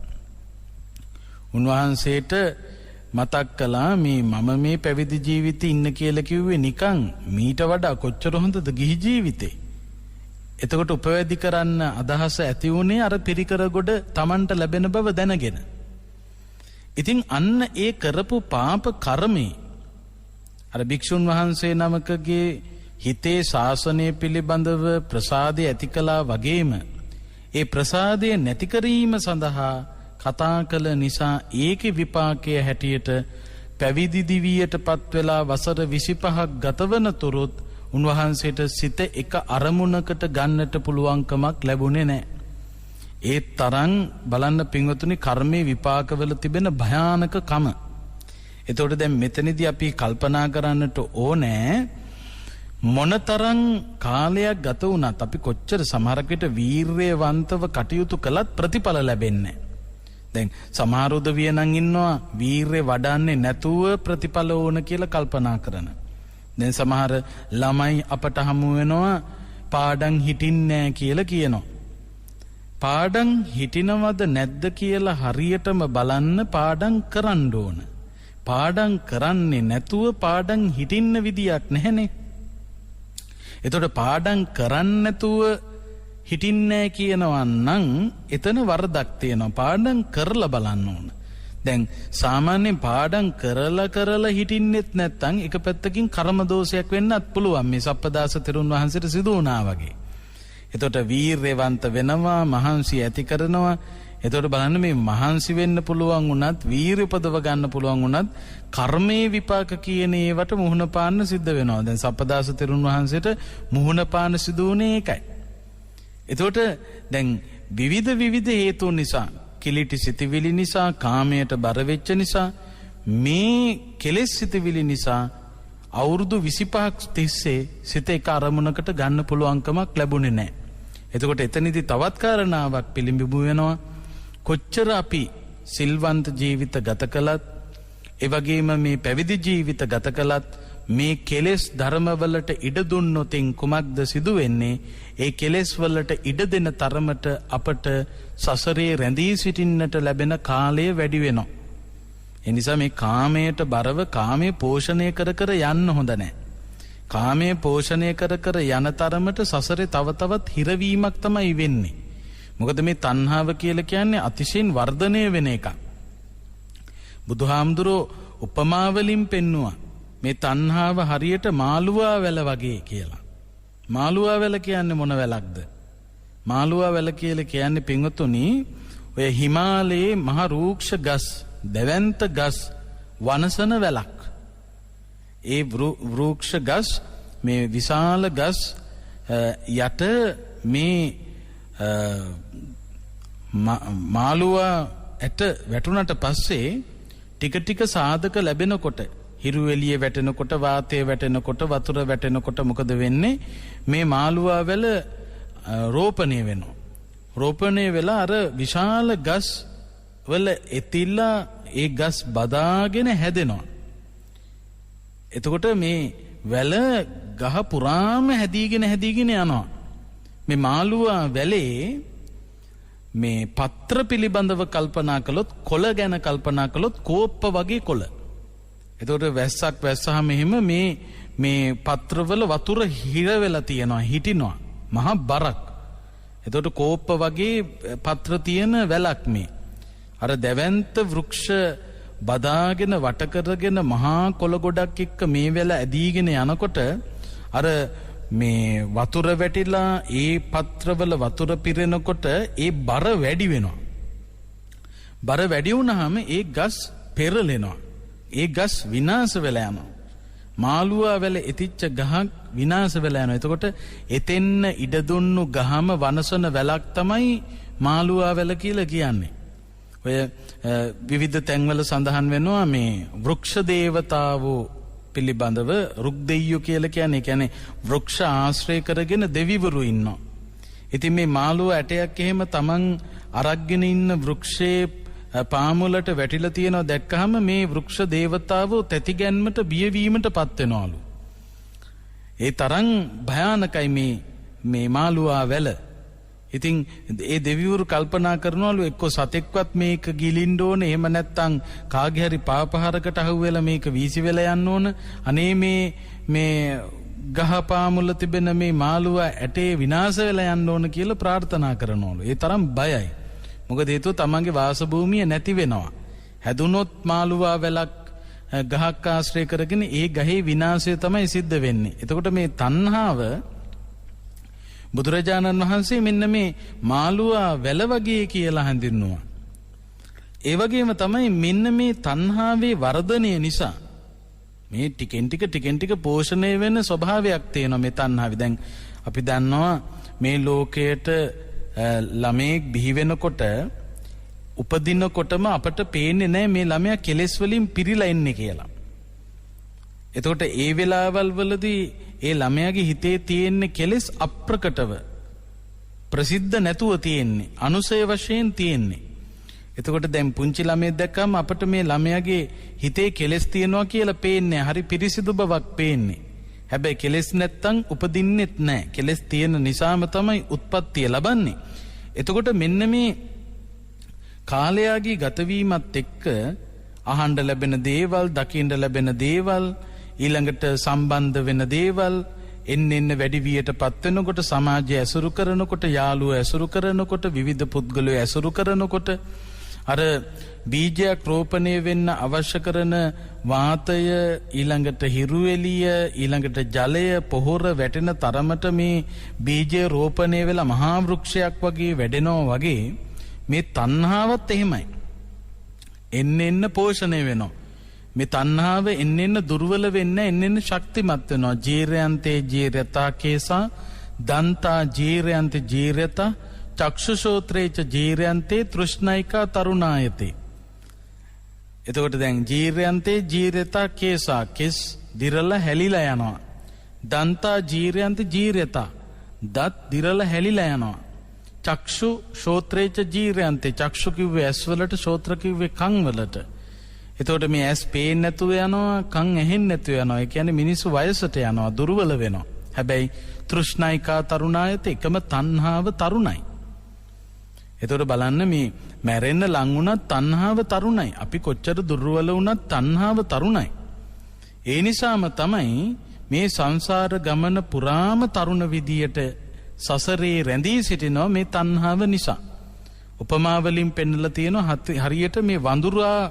උන්වහන්සේට මතක් කළා මේ මම මේ පැවිදි ජීවිතේ ඉන්න කියලා කිව්වේ නිකන් මීට වඩා කොච්චර හොඳද ගිහි ජීවිතේ. එතකොට උපවැදි කරන්න අදහස ඇති වුණේ අර පිරිකර ගොඩ Tamanට ලැබෙන බව දැනගෙන. ඉතින් අන්න ඒ කරපු පාප කර්මේ අර භික්ෂුන් වහන්සේ නමකගේ හිතේ ශාසනය පිළිබඳව ප්‍රසාදය ඇති කළා වගේම ඒ ප්‍රසාදය නැති කිරීම සඳහා කතා කළ නිසා ඒකේ විපාකයේ හැටියට පැවිදි දිවියටපත් වෙලා වසර 25ක් ගතවන තුරුත් උන්වහන්සේට සිත එක අරමුණකට ගන්නට පුළුවන්කමක් ලැබුණේ නැහැ. ඒ තරම් බලන්න පින්වතුනි කර්මයේ විපාකවල තිබෙන භයානකකම. එතකොට දැන් මෙතනදී අපි කල්පනා කරන්නට ඕනේ මොනතරම් කාලයක් ගත වුණත් අපි කොච්චර සමහරක් විට වීරයවන්තව කටයුතු කළත් ප්‍රතිඵල ලැබෙන්නේ නැහැ. දැන් සමහර උදවිය නම් ඉන්නවා වීරය වඩන්නේ නැතුව ප්‍රතිඵල ඕන කියලා කල්පනා කරන. දැන් සමහර ළමයි අපට හමු වෙනවා පාඩම් හිටින්නේ කියලා කියනවා. පාඩම් හිටිනවද නැද්ද කියලා හරියටම බලන්න පාඩම් කරන්න ඕන. පාඩම් කරන්නේ නැතුව පාඩම් හිටින්න විදියක් නැහැනේ. එතකොට පාඩම් කරන්නේ නැතුව හිටින්නේ කියනවා නම් එතන වරදක් තියෙනවා. පාඩම් කරලා බලන්න ඕන. දැන් සාමාන්‍යයෙන් පාඩම් කරලා හිටින්නෙත් නැත්නම් එක පැත්තකින් කර්ම දෝෂයක් වෙන්නත් පුළුවන්. මේ සප්පදාස තෙරුන් වහන්සේට සිදු වුණා වගේ. එතකොට වීර්යවන්ත වෙනවා, මහන්සි ඇති කරනවා. එතකොට බලන්න මේ මහන්සි වෙන්න පුළුවන් වුණත්, වීර්ය උපදව ගන්න පුළුවන් වුණත් කර්මයේ විපාක කියන ඒවට මුහුණ පාන්න සිද්ධ වෙනවා. දැන් සප්පදාස තෙරුන් වහන්සේට මුහුණ පාන්න සිදු වුණේ ඒකයි. එතකොට දැන් විවිධ හේතුන් නිසා, කිලිටි සිතිවිලි නිසා, කාමයට බර වෙච්ච නිසා, මේ කෙලෙස් සිතිවිලි නිසා අවුරුදු 25ක් තිස්සේ සිත එක අරමුණකට ගන්න පුළුවන්කමක් ලැබුණේ නැහැ. එතකොට එතනදී තවත් කාරණාවක් පිළිඹු වෙනවා. කොච්චර අපි සිල්වන්ත ජීවිත ගත කළත්, ඒ වගේම මේ පැවිදි ජීවිත ගත කළත්, මේ කෙලෙස් ධර්මවලට ඉඩ දුන්නොතින් කුමක්ද සිදු වෙන්නේ? ඒ කෙලෙස් වලට ඉඩ දෙන තරමට අපට සසරේ රැඳී සිටින්නට ලැබෙන කාලය වැඩි වෙනවා. ඒ නිසා මේ කාමයට බරව කාමයේ පෝෂණය කර කර යන්න හොඳ නැහැ. කාමයේ පෝෂණය කර කර යන තරමට සසරේ තව තවත් හිරවීමක් තමයි වෙන්නේ. මොකද මේ තණ්හාව කියලා කියන්නේ අතිශයින් වර්ධනය වෙන එකක්. බුදුහාමුදුරෝ උපමාවලින් පෙන්නවා මේ තණ්හාව හරියට මාළුවා වැල වගේ කියලා. මාළුවා වැල කියන්නේ මොන වැලක්ද? මාළුවා වැල කියලා කියන්නේ පින්වතුනි, ඔය හිමාලයේ මහ රූක්ෂ ගස්, දෙවන්ත ගස් වනසන වැලක්. ඒ වෘක්ෂ ගස්, මේ විශාල ගස් යට මේ මාළුවා ඇට වැටුණට පස්සේ ටික ටික සාධක ලැබෙනකොට, හිරු එළිය වැටෙනකොට, වාතය වැටෙනකොට, වතුර වැටෙනකොට මොකද වෙන්නේ? මේ මාළුවා වැල රෝපණය වෙනවා. රෝපණය වෙලා අර විශාල ගස් වල එතිලා ඒ ගස් බදාගෙන හැදෙනවා. එතකොට මේ වැල ගහ පුරාම හැදීගෙන යනවා. මේ මාළුවා වැලේ මේ පත්‍ර පිළිබඳව කල්පනා කළොත්, කොළ ගැන කල්පනා කළොත් කෝප්ප වගේ කොළ. එතකොට වැස්සක් වැස්සහම එහෙම මේ පත්‍රවල වතුර හිර වෙලා තියෙනවා, හිටිනවා. මහා බරක්. එතකොට කෝප්ප වගේ පත්‍ර තියෙන වැලක් මේ. අර දැවැන්ත වෘක්ෂ බදාගෙන වට කරගෙන මහා කොළ ගොඩක් එක්ක මේ වැල ඇදීගෙන යනකොට අර මේ වතුර වැටිලා ඒ පත්‍රවල වතුර පිරෙනකොට ඒ බර වැඩි වෙනවා. බර වැඩි වුණාම ඒ ගස් පෙරලෙනවා. ඒ ගස් විනාශ වෙලා යනවා. මාළුවා වැල එතිච්ච ගහක් විනාශ වෙලා යනවා. එතකොට එතෙන්න ඉඩ දුන්නු ගහම වනසන වැලක් තමයි මාළුවා වැල කියලා කියන්නේ. ඔය විවිධ තැන්වල සඳහන් වෙනවා මේ වෘක්ෂ දේවතාවෝ පිළිබඳව. රුක් දෙයියෝ කියලා කියන්නේ වෘක්ෂ ආශ්‍රය කරගෙන දෙවිවරු ඉන්නවා. ඉතින් මේ මාළුව ඇටයක් එහෙම තමන් අරගෙන ඉන්න වෘක්ෂයේ පාමුලට වැටිලා තියෙනවා දැක්කහම මේ වෘක්ෂ දේවතාවෝ තැතිගැන්මට බියවීමට පත් වෙනවලු. ඒ තරම් භයානකයි මේ මාළුවා වැල. ඉතින් ඒ දෙවිවරු කල්පනා කරනවලු එක්ක සතෙක්වත් මේක ගිලින්න ඕනේ, එහෙම නැත්නම් කාගේ හරි පාපහරකට අහුවෙලා මේක වීසි වෙලා යන්න ඕන. අනේ මේ ගහපාමුල තිබෙන මේ මාළුවා ඇටේ විනාශ වෙලා යන්න ඕන කියලා ප්‍රාර්ථනා කරනවලු. ඒ තරම් බයයි. මොකද හේතුව තමන්ගේ වාසභූමිය නැති වෙනවා. හැදුනොත් මාළුවා වැලක් ගහක් ආශ්‍රය කරගෙන ඒ ගහේ විනාශය තමයි සිද්ධ වෙන්නේ. එතකොට මේ තණ්හාව බුදුරජාණන් වහන්සේ මෙන්න මේ මාළුවා වැල වගේ කියලා හඳුන්වනවා. ඒ වගේම තමයි මෙන්න මේ තණ්හාවේ වර්ධනය නිසා මේ ටිකෙන් ටික පෝෂණය වෙන ස්වභාවයක් තියෙනවා මේ තණ්හාවේ. දැන් අපි දන්නවා මේ ලෝකයට ළමෙක් බිහි වෙනකොට උපදිනකොටම අපට පේන්නේ නැහැ මේ ළමයා කෙලෙස් වලින් පිරීලා ඉන්නේ කියලා. එතකොට ඒ වෙලාවල් වලදී ඒ ළමයාගේ හිතේ තියෙන කෙලෙස් අප්‍රකටව ප්‍රසිද්ධ නැතුව තියෙන්නේ, අනුසය වශයෙන් තියෙන්නේ. එතකොට දැන් පුංචි ළමයෙක් දැක්කම අපිට මේ ළමයාගේ හිතේ කෙලෙස් තියෙනවා කියලා පේන්නේ, හරි පිරිසිදු බවක් පේන්නේ. හැබැයි කෙලෙස් නැත්තම් උපදින්නෙත් නැහැ. කෙලෙස් තියෙන නිසාම තමයි උත්පත්තිය ලබන්නේ. එතකොට මෙන්න මේ කාලයාගේ ගතවීමත් එක්ක අහන්න ලැබෙන දේවල්, දකින්න ලැබෙන දේවල්, ඊළඟට සම්බන්ධ වෙන දේවල් එන්න වැඩි වියටපත් වෙනකොට, සමාජය ඇසුරු කරනකොට, යාළුවෝ ඇසුරු කරනකොට, විවිධ පුද්ගලයෝ ඇසුරු කරනකොට අර බීජයක් රෝපණය වෙන්න අවශ්‍ය කරන වාතය, ඊළඟට හිරු එළිය, ඊළඟට ජලය, පොහොර වැටෙන තරමට මේ බීජය රෝපණය වෙලා මහා වෘක්ෂයක් වගේ වැඩෙනවා වගේ මේ තණ්හාවත් එහෙමයි. එන්න පෝෂණය වෙනවා. මේ තණ්හාව එන්න දුර්වල වෙන්න එන්න ශක්තිමත් වෙනවා. ජීරයන්තේ ජීරතා කේසා දන්තා ජීරයන්තේ ජීරතා චක්ෂුශෝත්‍රේච ජීරයන්තේ තෘෂ්ණයිකා තරුණායතේ. එතකොට දැන් ජීරයන්තේ ජීරතා කේසා කෙස් දිරලා හැලිලා යනවා. දන්තා ජීරයන්තේ ජීරතා දත් දිරලා හැලිලා යනවා. චක්ෂු ශෝත්‍රේච ජීරයන්තේ චක්ෂු කිව්වේ ඇස් වලට, ශෝත්‍ර කිව්වේ කන් වලට. එතකොට මේ ඇස් පේන්නේ නැතුව යනවා, කන් ඇහෙන්නේ නැතුව යනවා. ඒ කියන්නේ මිනිස්සු වයසට යනවා, දුර්වල වෙනවා. හැබැයි තෘෂ්ණයිකා තරුණායත එකම තණ්හාව තරුණයි. එතකොට බලන්න මේ මැරෙන්න ලං වුණත් තණ්හාව තරුණයි. අපි කොච්චර දුර්වල වුණත් තණ්හාව තරුණයි. ඒ නිසාම තමයි මේ සංසාර ගමන පුරාම තරුණ විදියට සසරේ රැඳී සිටිනවා මේ තණ්හාව නිසා. උපමාවලින් පෙන්නලා තියෙනවා හරියට මේ වඳුරා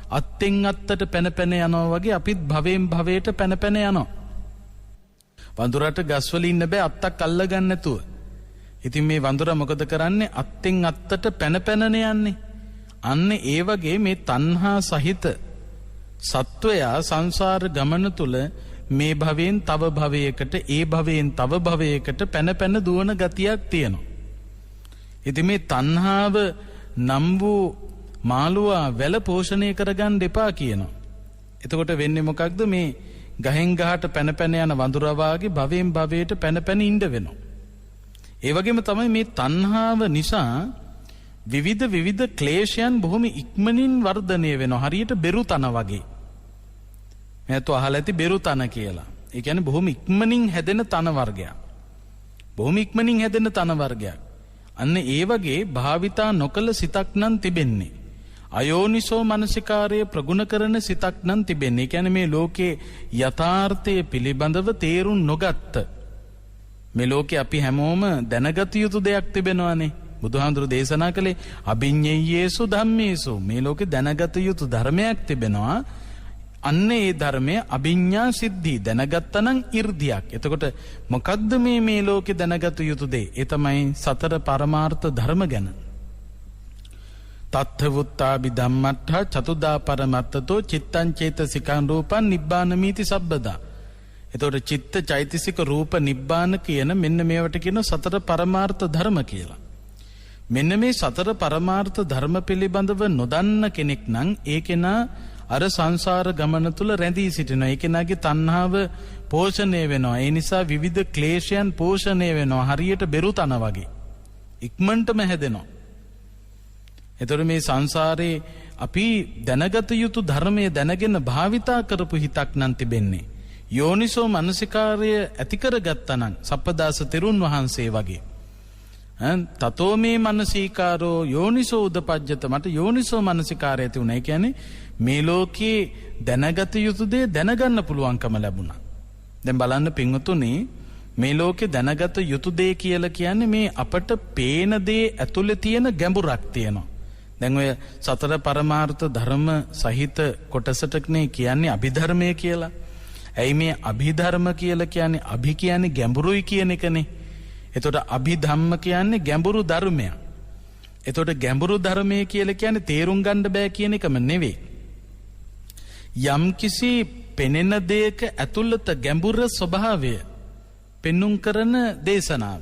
අත්ෙන් අත්තට පැන පැන යනවා වගේ අපිත් භවයෙන් භවයට පැන පැන යනවා. වඳුරට ගස්වල ඉන්න බෑ අත්තක් අල්ල ගන්න නැතුව. ඉතින් මේ වඳුරා මොකද කරන්නේ? අත්ෙන් අත්තට පැන පැනන යන්නේ. අන්න ඒ වගේ මේ තණ්හා සහිත සත්වයා සංසාර ගමන තුල මේ භවයෙන් තව භවයකට, ඒ භවයෙන් තව භවයකට පැන පැන දුවන ගතියක් තියෙනවා. ඉතින් මේ තණ්හාව නම් වූ මාළුවා වැල පෝෂණය කරගන්න එපා කියනවා. එතකොට වෙන්නේ මොකක්ද? මේ ගහෙන් ගහට පැන පැන යන වඳුරා වාගේ භවයෙන් භවයට පැන පැන ඉඳ වෙනවා. ඒ වගේම තමයි මේ තණ්හාව නිසා විවිධ ක්ලේශයන් බොහොම ඉක්මනින් වර්ධනය වෙනවා. හරියට බෙරු තන වගේ. මේත් අහලා ඇති බෙරු තන කියලා. ඒ කියන්නේ බොහොම ඉක්මනින් හැදෙන තන වර්ගයක්. බොහොම ඉක්මනින් හැදෙන තන වර්ගයක්. අන්න ඒ වගේ භාවිතා නොකල සිතක් නම් තිබෙන්නේ. අයෝනිසෝ මනසිකාරය ප්‍රගුණ කරන සිතක් නම් තිබෙන්නේ. ඒ කියන්නේ මේ ලෝකේ යථාර්ථය පිළිබඳව තේරුම් නොගත්ත. මේ ලෝකේ අපි හැමෝම දැනගත යුතු දෙයක් තිබෙනවානේ. බුදුහාඳුරු දේශනා කළේ අභිඤ්ඤයේසු ධම්මේසු. මේ ලෝකේ දැනගත යුතු ධර්මයක් තිබෙනවා. අන්න ඒ ධර්මය අභිඤ්ඤා සිද්ධි. දැනගත්තනම් 이르දියක්. එතකොට මොකද්ද මේ ලෝකේ දැනගත යුතු දේ? ඒ තමයි සතර පරමාර්ථ ධර්ම ගැන. තත්ථවුත්තාබි ධම්මට්ඨ චතුදා පරමත්තතෝ චිත්තං චේතසිකං රූපං නිබ්බානමීති සබ්බදා. එතකොට චිත්ත චෛතසික රූප නිබ්බාන කියන මෙන්න මේවට කියන සතර පරමාර්ථ ධර්ම කියලා. මෙන්න මේ සතර පරමාර්ථ ධර්ම පිළිබඳව නොදන්න කෙනෙක් නම් ඒ කෙනා අර සංසාර ගමන තුල රැඳී සිටිනවා. ඒ කෙනාගේ තණ්හාව පෝෂණය වෙනවා. ඒ නිසා විවිධ ක්ලේශයන් පෝෂණය වෙනවා. හරියට බෙරු තන වගේ. ඉක්මනටම හැදෙනවා. එතකොට මේ සංසාරේ අපි දැනගත යුතු ධර්මයේ දැනගෙන භාවිතා කරපු හිතක් නම් තිබෙන්නේ. යෝනිසෝ මනසිකාර්ය ඇති කරගත්තා නම් සප්පදාස තෙරුන් වහන්සේ වගේ. තතෝ මේ මනසිකාරෝ යෝනිසෝ උදපජ්ජත. මට යෝනිසෝ මනසිකාරය ඇති වුණා. ඒ කියන්නේ මේ ලෝකේ දැනගත යුතු දේ දැනගන්න පුළුවන්කම ලැබුණා. දැන් බලන්න පින්වතුනි, මේ ලෝකේ දැනගත යුතු දේ කියලා කියන්නේ මේ අපට පේන දේ ඇතුලේ තියෙන ගැඹුරක් තියෙනවා. දැන් ඔය සතර පරමාර්ථ ධර්ම සහිත කොටසටනේ කියන්නේ අභිධර්මය කියලා. ඇයි මේ අභිධර්ම කියලා කියන්නේ? අභි කියන්නේ ගැඹුරුයි කියන එකනේ. එතකොට අභිධම්ම කියන්නේ ගැඹුරු ධර්මයක්. එතකොට ගැඹුරු ධර්මයේ කියලා කියන්නේ තේරුම් ගන්න බෑ කියන එකම නෙවෙයි. යම්කිසි පෙනෙන දෙයක ඇතුළත ගැඹුර ස්වභාවය පෙන්눔 කරන දේශනාව.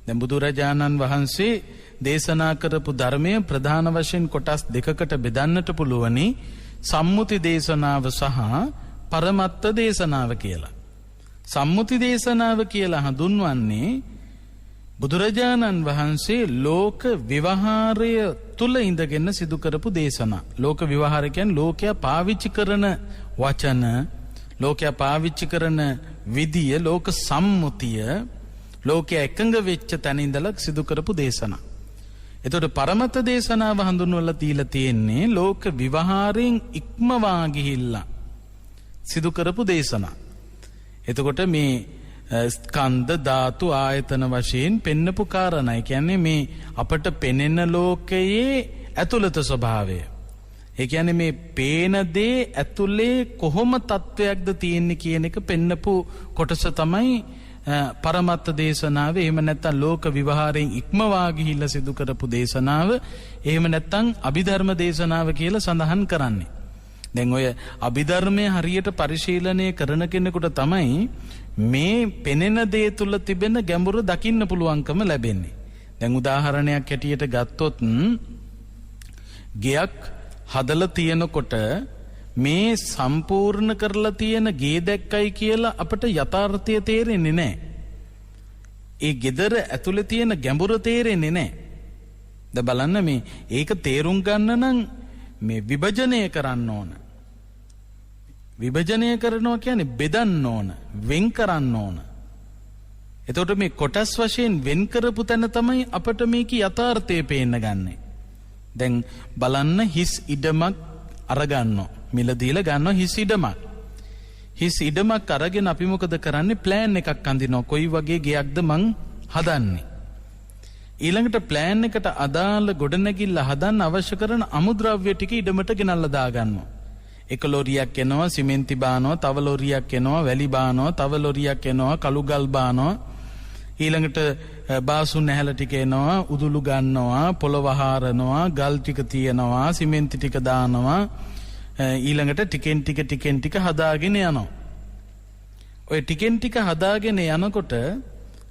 දැන් බුදුරජාණන් වහන්සේ දේශනා කරපු ධර්මයේ ප්‍රධාන වශයෙන් කොටස් දෙකකට බෙදන්නට පුළුවනි. සම්මුති දේශනාව සහ පරමත්ත දේශනාව කියලා. සම්මුති දේශනාව කියලා හඳුන්වන්නේ බුදුරජාණන් වහන්සේ ලෝක විවහාරය තුල ඉඳගෙන සිදු කරපු දේශනා. ලෝක විවහාරය කියන්නේ ලෝකයා පාවිච්චි කරන වචන, ලෝකයා පාවිච්චි කරන විදිය, ලෝක සම්මුතිය, ලෝකයා එකඟ වෙච්ච තැන ඉඳලා සිදු කරපු දේශනා. එතකොට පරමත්ත දේශනාව හඳුන්වලා තියලා තියෙන්නේ ලෝක විවහාරයෙන් ඉක්මවා ගිහිල්ලා සිදු කරපු දේශනා. එතකොට මේ ස්කන්ධ ධාතු ආයතන වශයෙන් පෙන්නපු කාරණා. ඒ කියන්නේ මේ අපට පෙනෙන ලෝකයේ ඇතුළත ස්වභාවය. ඒ කියන්නේ මේ පේන දේ ඇතුලේ කොහොම තත්වයක්ද තියෙන්නේ කියන එක පෙන්නපු කොටස තමයි පරමත්ත දේශනාව. එහෙම නැත්නම් ලෝක විවහාරයෙන් ඉක්මවා ගිහිල්ලා සිදු කරපු දේශනාව. එහෙම නැත්නම් අභිධර්ම දේශනාව කියලා සඳහන් කරන්නේ. දැන් ඔය අභිධර්මයේ හරියට පරිශීලනය කරන කෙනෙකුට තමයි මේ පෙනෙන දේ තුල තිබෙන ගැඹුර දකින්න පුළුවන්කම ලැබෙන්නේ. දැන් උදාහරණයක් හැටියට ගත්තොත් ගෙයක් හදලා තියෙනකොට මේ සම්පූර්ණ කරලා තියෙන ගේ දැක්කයි කියලා අපිට යථාර්ථය තේරෙන්නේ නැහැ. ඒ gedara ඇතුලේ තියෙන ගැඹුර තේරෙන්නේ නැහැ. දැන් බලන්න මේ ඒක තේරුම් ගන්න නම් මේ විභජනය කරන්න ඕන. විභජනය කරනවා කියන්නේ බෙදන්න ඕන, වෙන් කරන්න ඕන. එතකොට මේ කොටස් වශයෙන් වෙන් කරපු තැන තමයි අපිට මේක යථාර්ථය පේන්න ගන්නෙ. දැන් බලන්න හිස් ඉඩමක් අරගන්නවා. මිල දීලා ගන්නවා හිස් ඉඩමක්. හිස් ඉඩමක් අරගෙන අපි මොකද කරන්නේ? ප්ලෑන් එකක් අඳිනවා. කොයි වගේ ගෙයක්ද මං හදන්නේ? ඊළඟට ප්ලෑන් එකට අදාළ ගොඩනැගිල්ල හදන්න අවශ්‍ය කරන අමුද්‍රව්‍ය ටික ඉඩමට ගෙනල්ලා දාගන්නවා. එක ලොරියක් එනවා සිමෙන්ති බානවා, තව ලොරියක් එනවා වැලි බානවා, තව ලොරියක් එනවා කළු ගල් බානවා. ඊළඟට බාසු නැහැල ටික එනවා, උදුළු ගන්නවා, පොළව හාරනවා, ගල් ටික තියනවා, සිමෙන්ති ටික දානවා. ඊළඟට ටිකෙන් ටික හදාගෙන යනවා. ඔය ටිකෙන් ටික හදාගෙන යනකොට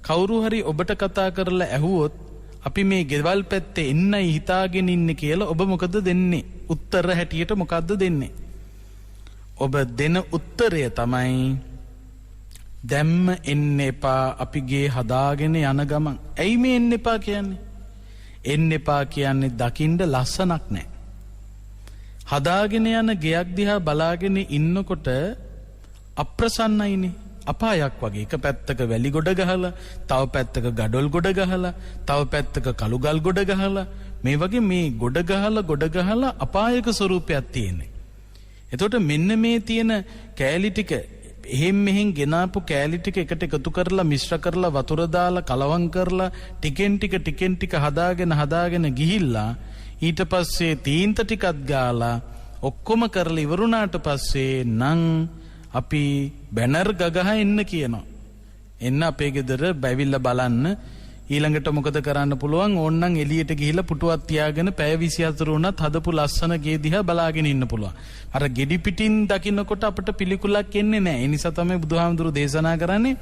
කවුරු හරි ඔබට කතා කරලා ඇහුවොත් අපි මේ ගෙවල් පැත්තේ එන්නයි හිතාගෙන ඉන්නේ කියලා ඔබ මොකද දෙන්නේ? උත්තර හැටියට මොකද්ද දෙන්නේ? ඔබ දෙන උත්තරය තමයි දැම්ම එන්න එපා, අපි ගේ හදාගෙන යන ගමන්. ඇයි මේ එන්න එපා කියන්නේ? එන්න එපා කියන්නේ දකින්න ලස්සනක් නැහැ. හදාගෙන යන ගෙයක් දිහා බලාගෙන ඉන්නකොට අප්‍රසන්නයිනේ. අපායක් වගේ. එක පැත්තක වැලි ගොඩ ගහලා, තව පැත්තක ගඩොල් ගොඩ ගහලා, තව පැත්තක කළු ගල් ගොඩ ගහලා, මේ වගේ මේ ගොඩ ගහලා අපායක ස්වරූපයක් තියෙන්නේ. එතකොට මෙන්න මේ තියෙන කෑලි ටික එහෙන් මෙහෙන් ගෙනාපු කෑලි ටික එකට එකතු කරලා මිශ්‍ර කරලා වතුර දාලා කලවම් කරලා ටිකෙන් ටික හදාගෙන ගිහිල්ලා ඊට පස්සේ තීන්ත ටිකක් ගාලා ඔක්කොම කරලා ඉවරුණාට පස්සේ නම් අපි බැනර් ගගහ එන්න කියනවා. එන්න අපේ ගෙදර බැවිල්ලා බලන්න. ඊළඟට මොකද කරන්න පුළුවන්? ඕන්නම් එළියට ගිහිල්ලා පුටුවක් තියාගෙන පැය 24 වුණත් හදපු ලස්සන ගේ දිහා බලාගෙන ඉන්න පුළුවන්. අර ගෙඩි පිටින් දකින්නකොට අපිට පිළිකුලක් එන්නේ නැහැ. ඒ නිසා තමයි බුදුහාමුදුරු දේශනා කරන්නේ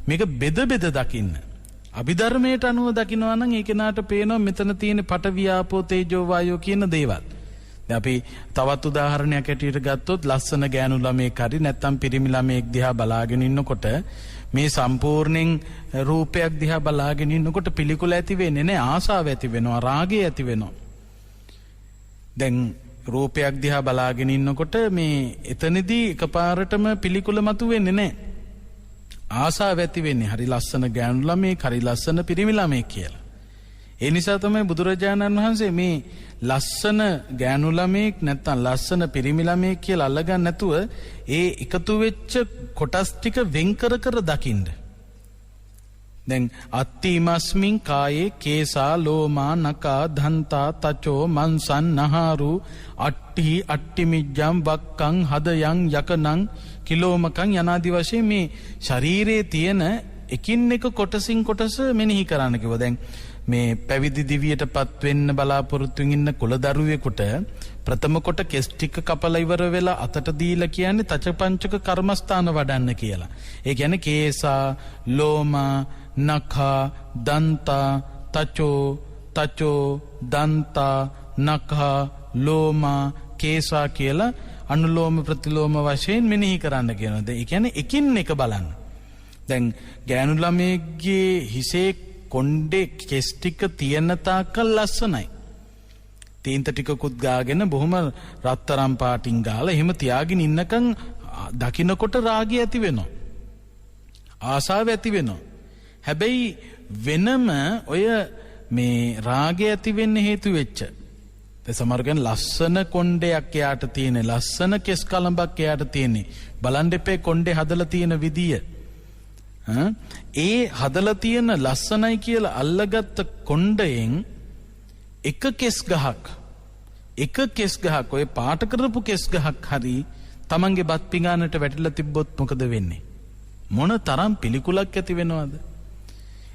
මේක බෙද දකින්න. අභිධර්මයට අනුව දකින්නවා නම් ඒ කෙනාට පේනවා මෙතන තියෙන පඨවි ආපෝ තේජෝ වායෝ කියන දේවල්. දැන් අපි තවත් උදාහරණයක් ඇටියට ගත්තොත් ලස්සන ගෑනු ළමෙක් හරි නැත්නම් පිරිමි ළමෙක් දිහා බලාගෙන ඉන්නකොට මේ සම්පූර්ණයෙන් රූපයක් දිහා බලාගෙන ඉන්නකොට පිළිකුල ඇති වෙන්නේ නැහැ, ආසාව ඇති වෙනවා, රාගය ඇති වෙනවා. දැන් රූපයක් දිහා බලාගෙන ඉන්නකොට මේ එතනදී එකපාරටම පිළිකුල මතුවෙන්නේ නැහැ. ආසාව ඇති වෙන්නේ හරි ලස්සන ගෑනු ළමෙක්, හරි ලස්සන පිරිමි ළමෙක් කියලා. ඒ නිසා තමයි බුදුරජාණන් වහන්සේ මේ ලස්සන ගෑනු ළමෙක් නැත්නම් ලස්සන පිරිමි ළමෙක් කියලා අල්ලගන්න නැතුව ඒ එකතු වෙච්ච කොටස් ටික වෙන් කර දකින්න. දැන් අත්තිමස්මින් කායේ කේසා ලෝමා නකා දන්තා තචෝ මන්සන් නහාරු අට්ටි මිජ්ජම් වක්කං හදයන් යකනං කිලෝමකං යනාදි වශයෙන් මේ ශරීරයේ තියෙන එකින් එක කොටසින් කොටස මෙනෙහි කරන්න කිව්වා. දැන් මේ පැවිදි දිවියටපත් වෙන්න බලාපොරොත්තු ඉන්න කුලදරුවෙකුට ප්‍රථම කොට කෙස් ටික කපලා ඉවර වෙලා අතට දීලා කියන්නේ තචපංචක කර්මස්ථාන වඩන්න කියලා. ඒ කියන්නේ කේසා ලෝමා නඛා දන්තා තචෝ දන්තා නඛා ලෝමා කේසා කියලා අනුලෝම ප්‍රතිලෝම වශයෙන් මෙනෙහි කරන්න කියනවා. ඒ කියන්නේ එකින් එක බලන්න. දැන් ගෑනු ළමයේගේ හිසේ කොණ්ඩේ කෙස් ටික තියෙන තාක්කල් ලස්සනයි. තීන්ත ටිකකුත් ගාගෙන බොහොම රත්තරම් පාටින් ගාලා එහෙම තියාගෙන ඉන්නකන් දකින්නකොට රාගය ඇති වෙනවා. ආසාව ඇති වෙනවා. හැබැයි වෙනම ඔය මේ රාගය ඇති වෙන්න හේතු වෙච්ච සමහරගෙන ලස්සන කොණ්ඩයක් එයාට තියෙන, ලස්සන කෙස් කලඹක් එයාට තියෙන්නේ. බලන් දෙපේ කොණ්ඩේ හදලා තියෙන විදිය. ඒ හදලා තියෙන ලස්සනයි කියලා අල්ලගත්ත කොණ්ඩයෙන් එක කෙස් ගහක් එක කෙස් ගහක් ඔය පාට කරපු කෙස් ගහක් හරි තමන්ගේ බත් පිඟානට වැටිලා තිබ්බොත් මොකද වෙන්නේ? මොන තරම් පිළිකුලක් ඇති වෙනවද?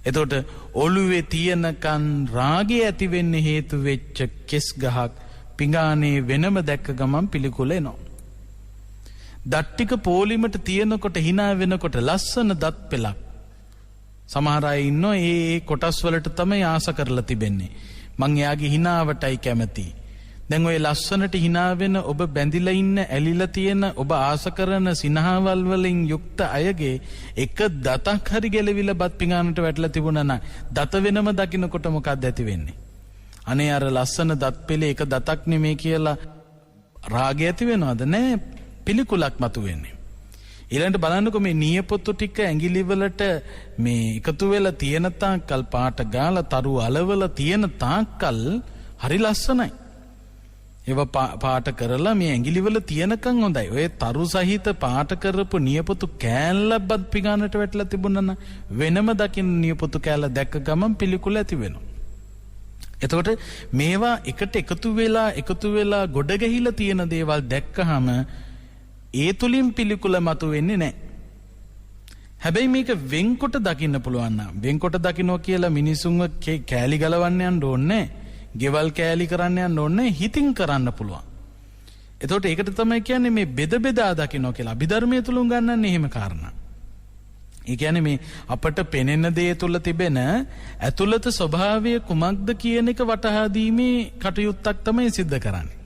එතකොට ඔළුවේ තියෙනකන් රාගය ඇති වෙන්න හේතු වෙච්ච කෙස් ගහක් පිඟානේ වෙනම දැක්ක ගමන් පිළිකුල එනවා. දත් ටික පොලිමට තියෙනකොට hina වෙනකොට ලස්සන දත් පෙලක්. සමහර අය ඉන්නෝ ඒ කොටස් වලට තමයි ආස කරලා තිබෙන්නේ. මං එයාගේ hinaවටයි කැමති. දැන් ඔය ලස්සනට hina වෙන ඔබ බැඳිලා ඉන්න ඇලිලා තියෙන ඔබ ආස කරන සිනහවල් වලින් යුක්ත අයගේ එක දතක් හරි ගැලවිලා බත් පිඟානට වැටලා තිබුණා නම් දත වෙනම දකින්නකොට මොකක්ද ඇති වෙන්නේ? අනේ අර ලස්සන දත් පෙලේ එක දතක් නෙමේ කියලා රාගය ඇති වෙනවද? නෑ, පිළිකුලක් මතුවෙන්නේ. ඊළඟට බලන්නකො මේ නියපොතු ටික ඇඟිලි වලට මේ එකතු වෙලා තියෙන තාක්කල් පාට ගාලා තරු අලවල තියෙන තාක්කල් හරි ලස්සනයි. ඒව පාට කරලා මේ ඇඟිලි වල තියෙනකන් හොඳයි. ඔය තරු සහිත පාට කරපු නියපොතු කෑල්ලක්වත් පිඟානට වැටලා තිබුණා නම් වෙනම දකින්න නියපොතු කෑල්ල දැක්ක ගමන් පිළිකුල ඇති වෙනවා. එතකොට මේවා එකට එකතු වෙලා ගොඩ ගැහිලා තියෙන දේවල් දැක්කහම ඒ තුලින් පිළිකුල මතු වෙන්නේ නැහැ. හැබැයි මේක වෙන්කොට දකින්න පුළුවන් නම් වෙන්කොට දකින්නවා කියලා මිනිසුන්ව කෑලි ගලවන්න යන්න ඕනේ. ගෙවල් කෑලි කරන්න යන්න ඕනේ, හිතින් කරන්න පුළුවන්. එතකොට ඒකට තමයි කියන්නේ මේ බෙදා දකින්නවා කියලා. අභිධර්මයේ තුල උගන්වන්නේ එහෙම කාරණා. ඒ කියන්නේ මේ අපට පෙනෙන දේ තුල තිබෙන ඇතුළත ස්වභාවය කුමක්ද කියන එක වටහා දීමේ කටයුත්තක් තමයි සිද්ධ කරන්නේ.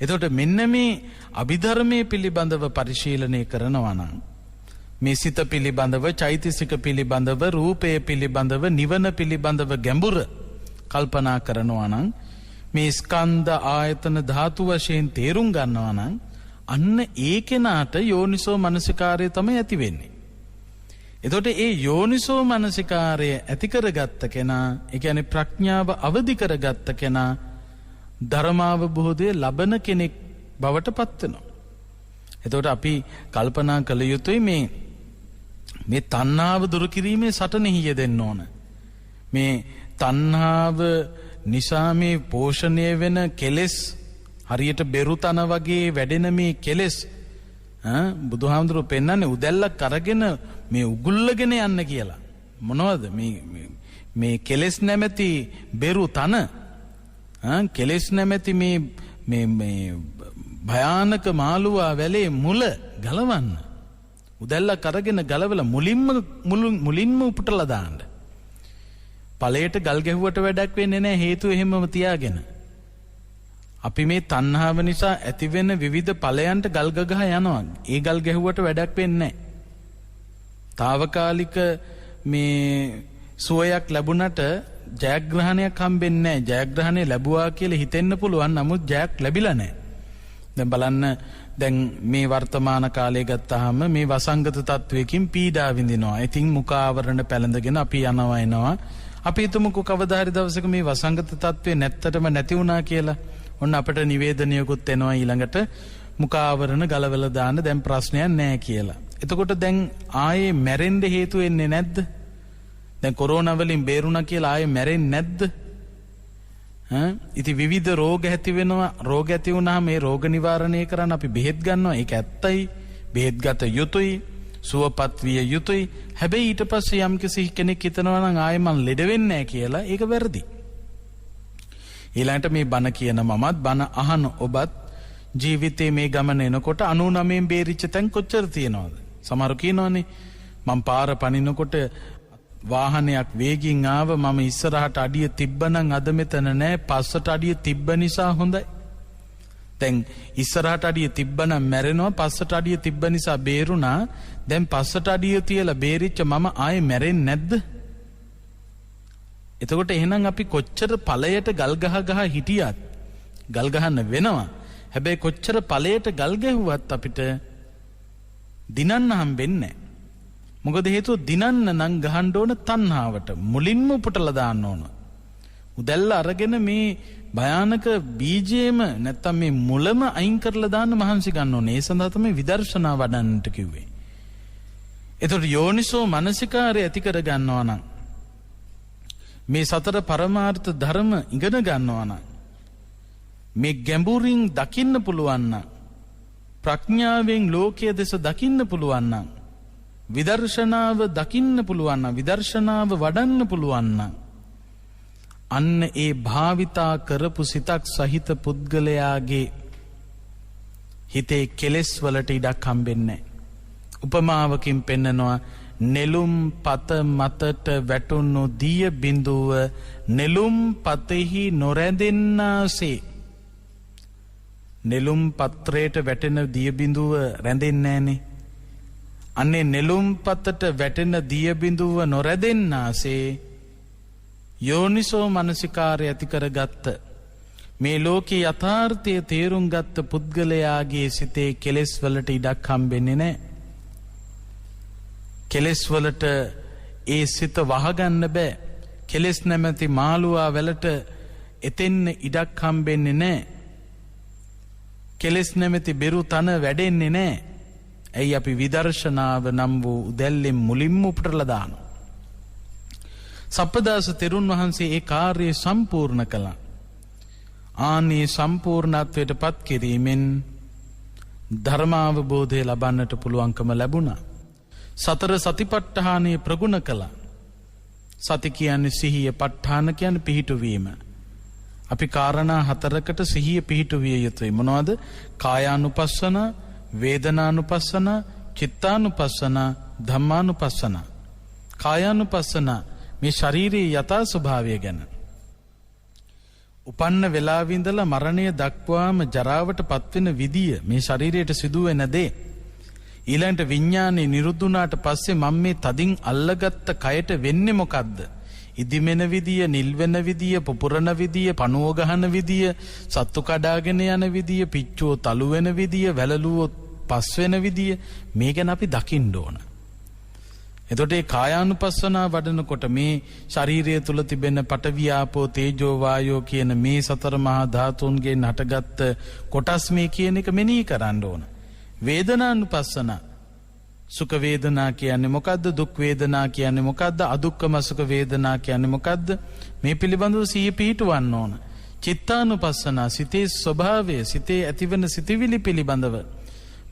එතකොට මෙන්න මේ අභිධර්මයේ පිළිබඳව පරිශීලනය කරනවා නම් මේ සිත පිළිබඳව, චෛතසික පිළිබඳව, රූපය පිළිබඳව, නිවන පිළිබඳව ගැඹුර කල්පනා කරනවා නම් මේ ස්කන්ධ ආයතන ධාතු වශයෙන් තේරුම් ගන්නවා නම් අන්න ඒ කෙනාට යෝනිසෝ මනසිකාරය තමයි ඇති වෙන්නේ. එතකොට ඒ යෝනිසෝ මනසිකාරය ඇති කරගත්ත කෙනා, ඒ කියන්නේ ප්‍රඥාව අවදි කරගත්ත කෙනා ධර්මාවබෝධය ලබන කෙනෙක් බවට පත් වෙනවා. එතකොට අපි කල්පනා කළ යුතුයි මේ තණ්හාව දුරු කිරීමේ සටනෙහි යෙදෙන්න ඕන. මේ තණ්හාව නිසා මේ පෝෂණය වෙන කෙලෙස් හරියට බෙරු තන වගේ වැඩෙන මේ කෙලෙස් බුදුහාමුදුරුවෝ පෙන්නන්නේ උදැල්ලක් අරගෙන මේ උගුල්ලගෙන යන්න කියලා. මොනවද මේ කෙලෙස් නැමැති බෙරු තන, කෙලෙස් නැමැති මේ භයානක මාළුවා වැලේ මුල ගලවන්න. උදැල්ලක් අරගෙන ගලවලා මුලින්ම උපුටලා දාන්න. ඵලයට ගල් ගැහුවට වැඩක් වෙන්නේ නැහැ, හේතුව එහෙමම තියාගෙන. අපි මේ තණ්හාව නිසා ඇතිවෙන විවිධ ඵලයන්ට ගල් ගගහ යනවා. ඒ ගල් ගැහුවට වැඩක් වෙන්නේ නැහැ. తాවකාලික මේ සුවයක් ලැබුණට ජයග්‍රහණයක් හම්බෙන්නේ නැහැ. ජයග්‍රහණය ලැබුවා කියලා හිතෙන්න පුළුවන්, නමුත් ජයක් ලැබිලා නැහැ. දැන් බලන්න, දැන් මේ වර්තමාන කාලය ගත්තාම මේ වසංගත තත්වයකින් පීඩා විඳිනවා. ඉතින් මුඛාවරණ පැළඳගෙන අපි යනවා එනවා. අපි හිතමුකෝ කවදා හරි දවසක මේ වසංගත තත්වය නැත්තටම නැති වුණා කියලා. ඔන්න අපිට නිවේදනයකුත් එනවා ඊළඟට මුඛාවරණ ගලවලා දාන්න දැන් ප්‍රශ්නයක් නැහැ කියලා. එතකොට දැන් ආයේ මැරෙන්න හේතු වෙන්නේ නැද්ද? දැන් කොරෝනා වලින් බේරුණා කියලා ආයේ මැරෙන්නේ නැද්ද? ඉතින් විවිධ රෝග ඇති වෙනවා. රෝග ඇති වුණාම මේ රෝග නිවාරණය කරන්න අපි බෙහෙත් ගන්නවා. ඒක ඇත්තයි. බෙහෙත් ගත යුතුයි. සුවපත් විය යුතුයි. හැබැයි ඊට පස්සේ යම් කෙනෙක් හිතනවා නම් ආයේ මං ලෙඩ වෙන්නේ නැහැ කියලා, ඒක වැරදි. ඊළඟට මේ බණ කියන මමත් බණ අහන ඔබත් ජීවිතේ මේ ගමන එනකොට 99න් බේරිච්ච තැන් කොච්චර තියෙනවද? සමහරු කියනවානේ මං පාර පනිනකොට වාහනයක් වේගින් ආව, මම ඉස්සරහට අඩිය තිබ්බනම් අද මෙතන නැහැ, පස්සට අඩිය තිබ්බ නිසා හොඳයි. දැන් ඉස්සරහට අඩිය තිබ්බනම් මැරෙනවා, පස්සට අඩිය තිබ්බ නිසා බේරුණා. දැන් පස්සට අඩිය තියලා බේරිච්ච මම ආයේ මැරෙන්නේ නැද්ද? එතකොට එහෙනම් අපි කොච්චර ඵලයට ගල් ගහ හිටියත් ගල් ගහන්න වෙනවා. හැබැයි කොච්චර ඵලයට ගල් ගැහුවත් අපිට දිනන්න හම්බෙන්නේ නැහැ. මොකද හේතුව දිනන්න නම් ගහන්න ඕන තණ්හාවට. මුලින්ම උපුටලා දාන්න ඕන. උදැල්ල අරගෙන මේ භයානක බීජේම නැත්තම් මේ මුලම අයින් කරලා දාන්න මහන්සි ගන්න ඕනේ. ඒ සඳහා තමයි විදර්ශනා වඩන්නට කිව්වේ. එතකොට යෝනිසෝ මනසිකාරය ඇති කර ගන්නවා නම්, මේ සතර පරමාර්ථ ධර්ම ඉගෙන ගන්නවා නම්, මේ ගැඹුරින් දකින්න පුළුවන් නම් ප්‍රඥාවෙන් ලෝකයේ දෙස දකින්න පුළුවන් නම් විදර්ශනාව දකින්න පුළුවන් නම් විදර්ශනාව වඩන්න පුළුවන් නම් අන්න ඒ භාවිතා කරපු සිතක් සහිත පුද්ගලයාගේ හිතේ කෙලෙස් වලට ඉඩක් හම්බෙන්නේ නැහැ. උපමාවකින් පෙන්නනවා නෙළුම් පත මතට වැටුණු දිය බිඳුව නෙළුම් පතෙහි නොරැඳෙන්නාසේ. නෙළුම් පත්‍රයට වැටෙන දිය බිඳුව රැඳෙන්නේ නැහනේ. අන්නේ නෙළුම් පතට වැටෙන දිය බිඳුව නොරැඳෙන්නාසේ යෝනිසෝ මනසිකාරය ඇති කරගත්ත මේ ලෝකේ යථාර්ථය තේරුම් ගත්ත පුද්ගලයාගේ සිතේ කෙලෙස් වලට ඉඩක් හම්බෙන්නේ නැහැ. කෙලෙස් වලට ඒ සිත වහගන්න බෑ. කෙලෙස් නැමැති මාළුවා වලට එතෙන්න ඉඩක් හම්බෙන්නේ නැහැ. කෙලෙස් නැමැති බෙරු තන වැඩෙන්නේ නැහැ. ඇයි අපි විදර්ශනාව නම් වූ උදැල්ලෙන් මුලින්ම උපුටලා දානවා. සප්පදාස තෙරුන් වහන්සේ ඒ කාර්යය සම්පූර්ණ කළා. ආනී සම්පූර්ණත්වයට පත් කිරීමෙන් ධර්මාවබෝධය ලබන්නට පුළුවන්කම ලැබුණා. සතර සතිපට්ඨානය ප්‍රගුණ කළා. සති කියන්නේ සිහිය, ප ဋ ාණ කියන්නේ පිහිටුවීම. අපි කාරණා 4කට සිහිය පිහිටුවිය යුතුයි. මොනවද? කායානුපස්සන, වේදනානුපස්සන, චිත්තානුපස්සන, ධම්මානුපස්සන. කායානුපස්සන මේ ශරීරයේ යථා ස්වභාවය ගැන. උපන්න වෙලාවේ ඉඳලා මරණය දක්වාම ජරාවට පත්වෙන විදිය, මේ ශරීරයට සිදුවෙන දේ. ඊළඟට විඥානේ නිරුද්ධ වුණාට පස්සේ මම මේ තදින් අල්ලගත්ත කයට වෙන්නේ මොකද්ද? ඉදිමෙන විදිය, නිල් වෙන විදිය, පුපුරන විදිය, පණුව ගහන විදිය, සත්තු කඩාගෙන යන විදිය, පිච්චුව තලු වෙන විදිය, වැලලුව පස් වෙන විදිය, මේ ගැන අපි දකින්න ඕන. එතකොට ඒ කායානුපස්සනා වඩනකොට මේ ශරීරය තුල තිබෙන පඨවි ආපෝ තේජෝ වායෝ කියන මේ සතර මහා ධාතුන්ගේ හටගත් කොටස් මේ කියන එක මෙනෙහි කරන්න ඕන. වේදනානුපස්සන, සුඛ වේදනා කියන්නේ මොකද්ද? දුක් වේදනා කියන්නේ මොකද්ද? අදුක්ඛම සුඛ වේදනා කියන්නේ මොකද්ද? මේ පිළිබඳව සිහිය පිහිටවන්න ඕන. චිත්තානුපස්සන, සිතේ ස්වභාවය, සිතේ ඇතිවන සිතවිලි පිළිබඳව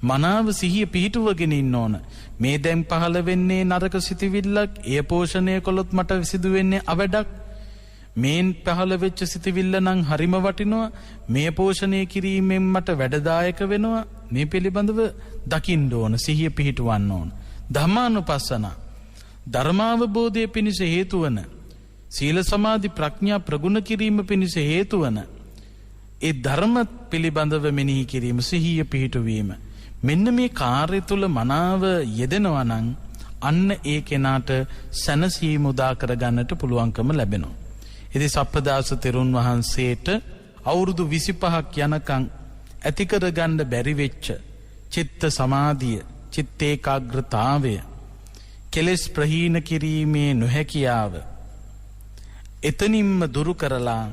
මනාව සිහිය පිහිටුවගෙන ඉන්න ඕන. මේ දැන් පහළ වෙන්නේ නරක සිතවිල්ලක්, එය පෝෂණය කළොත් මට සිදු වෙන්නේ අවඩක්. මේන් පහළ වෙච්ච සිතවිල්ල නම් හරිම වටිනවා, මේ පෝෂණය කිරීමෙන් මට වැඩදායක වෙනවා. මේ පිළිබඳව දකින්න ඕන, සිහිය පිහිටවන්න ඕන. ධම්මානුපස්සන, ධර්මාවබෝධය පිණිස හේතු වන, සීල සමාධි ප්‍රඥා ප්‍රගුණ කිරීම පිණිස හේතු වන ඒ ධර්ම පිළිබඳව මෙනෙහි කිරීම, සිහිය පිහිටවීම. මෙන්න මේ කාර්ය තුල මනාව යෙදෙනවා නම් අන්න ඒ කෙනාට සැනසීම උදා කර ගන්නට පුළුවන්කම ලැබෙනවා. ඉතින් සප්පදාස තෙරුන් වහන්සේට අවුරුදු 25ක් යනකම් ඇති කර ගන්න බැරි වෙච්ච චිත්ත සමාධිය, චිත්ත ඒකාග්‍රතාවය, කෙලෙස් ප්‍රහීන කිරීමේ නොහැකියාව එතනින්ම දුරු කරලා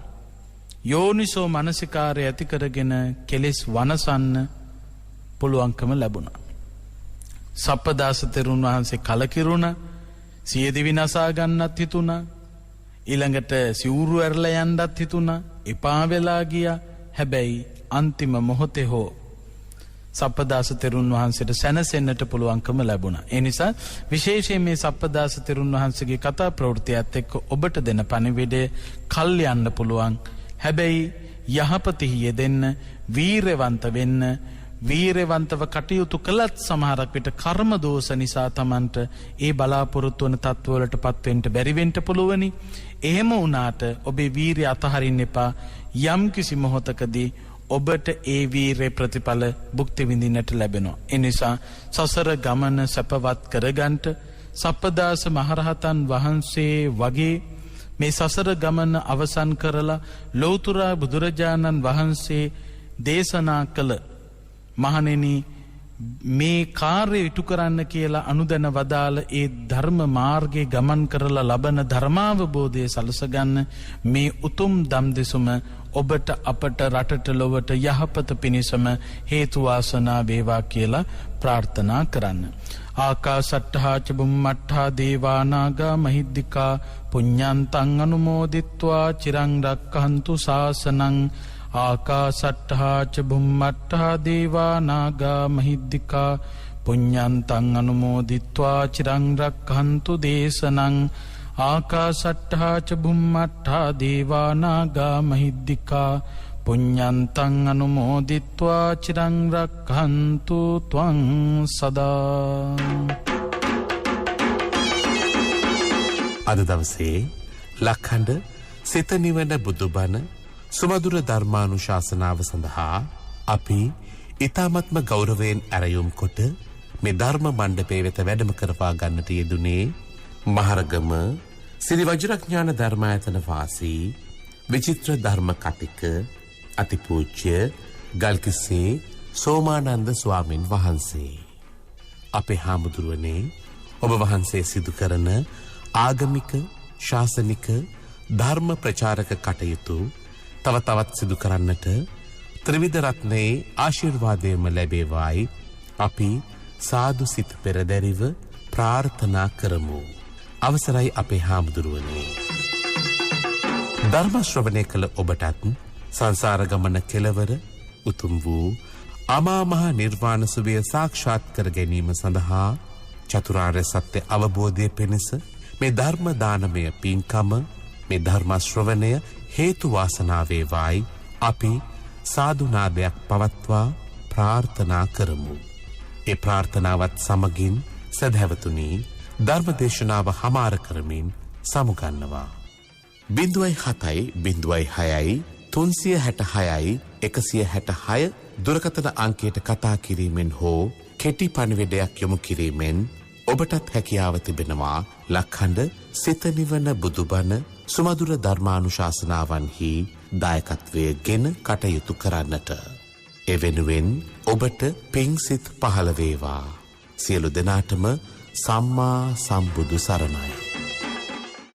යෝනිසෝ මනසිකාරය ඇති කරගෙන කෙලෙස් වනසන්න පුළුවන්කම ලැබුණා. සප්පදාස තෙරුන් වහන්සේ කලකිරුණා, සියදිවි නසා ගන්නත් හිතුණා, ඊළඟට සිවුරු ඇරලා යන්නත් හිතුණා, එපා වෙලා ගියා. හැබැයි අන්තිම මොහොතේ හෝ සප්පදාස තෙරුන් වහන්සේට සැනසෙන්නට පුළුවන්කම ලැබුණා. ඒ නිසා විශේෂයෙන් මේ සප්පදාස තෙරුන් වහන්සේගේ කතා ප්‍රවෘත්තියත් එක්ක ඔබට දෙන පණිවිඩය කල් යන්න පුළුවන්. හැබැයි යහපතෙහි යෙදෙන්න, වීරවන්ත වෙන්න, වීරවන්තව කටයුතු කළත් සමහරක් විට කර්ම දෝෂ නිසා Tamanට ඒ බලාපොරොත්තු වන තත්ත්වවලට පත් වෙන්න බැරි වෙන්න පුළුවනි. එහෙම වුණාට ඔබේ වීරිය අතහරින්න එපා. යම් කිසි මොහොතකදී ඔබට ඒ වීරේ ප්‍රතිඵල භුක්ති විඳින්නට ලැබෙනවා. ඒ නිසා සසර ගමන සපවත් කරගන්න සප්පදාස මහරහතන් වහන්සේ වගේ මේ සසර ගමන අවසන් කරලා ලෞතර බුදුරජාණන් වහන්සේ දේශනා කළ මහණෙනි මේ කාර්ය ඉටු කරන්න කියලා අනුදැන වදාළ ඒ ධර්ම මාර්ගයේ ගමන් කරලා ලබන ධර්මාවබෝධය සලසගන්න මේ උතුම් දම් දෙසුම ඔබට, අපට, රටට, ලොවට යහපත පිණිසම හේතු වාසනා වේවා කියලා ප්‍රාර්ථනා කරන්න. ආකාසට්ඨා ච බුම්මට්ඨා දේවා නාග මහිද්దికා පුඤ්ඤන්තං අනුමෝදිත්වා චිරං රක්ඛන්තු ශාසනං ආකාසට්ඨා ච බුම්මට්ඨා දේවා නාග මහිද්దికා පුඤ්ඤන්තං අනුමෝදිත්වා චිරං රක්ඛන්තු දේශනං ආකාසට්ඨා ච බුම්මට්ඨා දේවා නාග මහිද්దికා පුඤ්ඤන්තං අනුමෝදිත්වා චිරං රක්ඛන්තු ත්වං සදා. අද දවසේ ලක්ඛණ්ඩ සිත නිවන බුදුබණ සුමధుර ධර්මානුශාසනාව සඳහා අපි ඊ타මත්ම ගෞරවයෙන් ඇරයුම් කොට මේ ධර්ම මණ්ඩපයේ වෙත වැඩම කරවා ගන්නට යෙදුනේ මහරගම ශ්‍රී වජිරඥාන ධර්මායතන වාසී විචිත්‍ර ධර්ම කතික අතිපූජ්‍ය ගල්කිස්සේ සෝමානන්ද ස්වාමින් වහන්සේ. අපේ හාමුදුරුවනේ ඔබ වහන්සේ සිදු කරන ආගමික ශාසනික ධර්ම ප්‍රචාරක කටයුතු තව තවත් සිදු කරන්නට ත්‍රිවිධ රත්නයේ ආශිර්වාදයම ලැබේවායි අපි සාදු සිත පෙරදැරිව ප්‍රාර්ථනා කරමු. අවසරයි අපේ හාමුදුරුවනේ. ධර්ම ශ්‍රවණය කළ ඔබටත් සංසාර ගමන කෙලවර උතුම් වූ අමා මහ නිර්වාණ සුවය සාක්ෂාත් කර ගැනීම සඳහා චතුරාර්ය සත්‍ය අවබෝධය පිණිස මේ ධර්ම දානමය පින්කම මේ ධර්ම ශ්‍රවණය හේතු වාසනා වේවායි අපි සාදුනාදයක් පවත්වා ප්‍රාර්ථනා කරමු. ඒ ප්‍රාර්ථනාවත් සමගින් සදහැවතුනි ධර්ම දේශනාව හමාර කරමින් සමුගන්නවා. 0706 366 166 දුරකථන අංකයට කතා කිරීමෙන් හෝ කෙටි පණිවිඩයක් යොමු කිරීමෙන් ඔබටත් හැකියාව තිබෙනවා ලක්ඛණ්ඩ සිත නිවන බුදුබණ සුමధుර ධර්මානුශාසනාවන්හි දායකත්වයේ ගෙන කටයුතු කරන්නට. ඒ වෙනුවෙන් ඔබට පිංසිත පහළ වේවා. සියලු දෙනාටම සම්මා සම්බුදු සරණයි.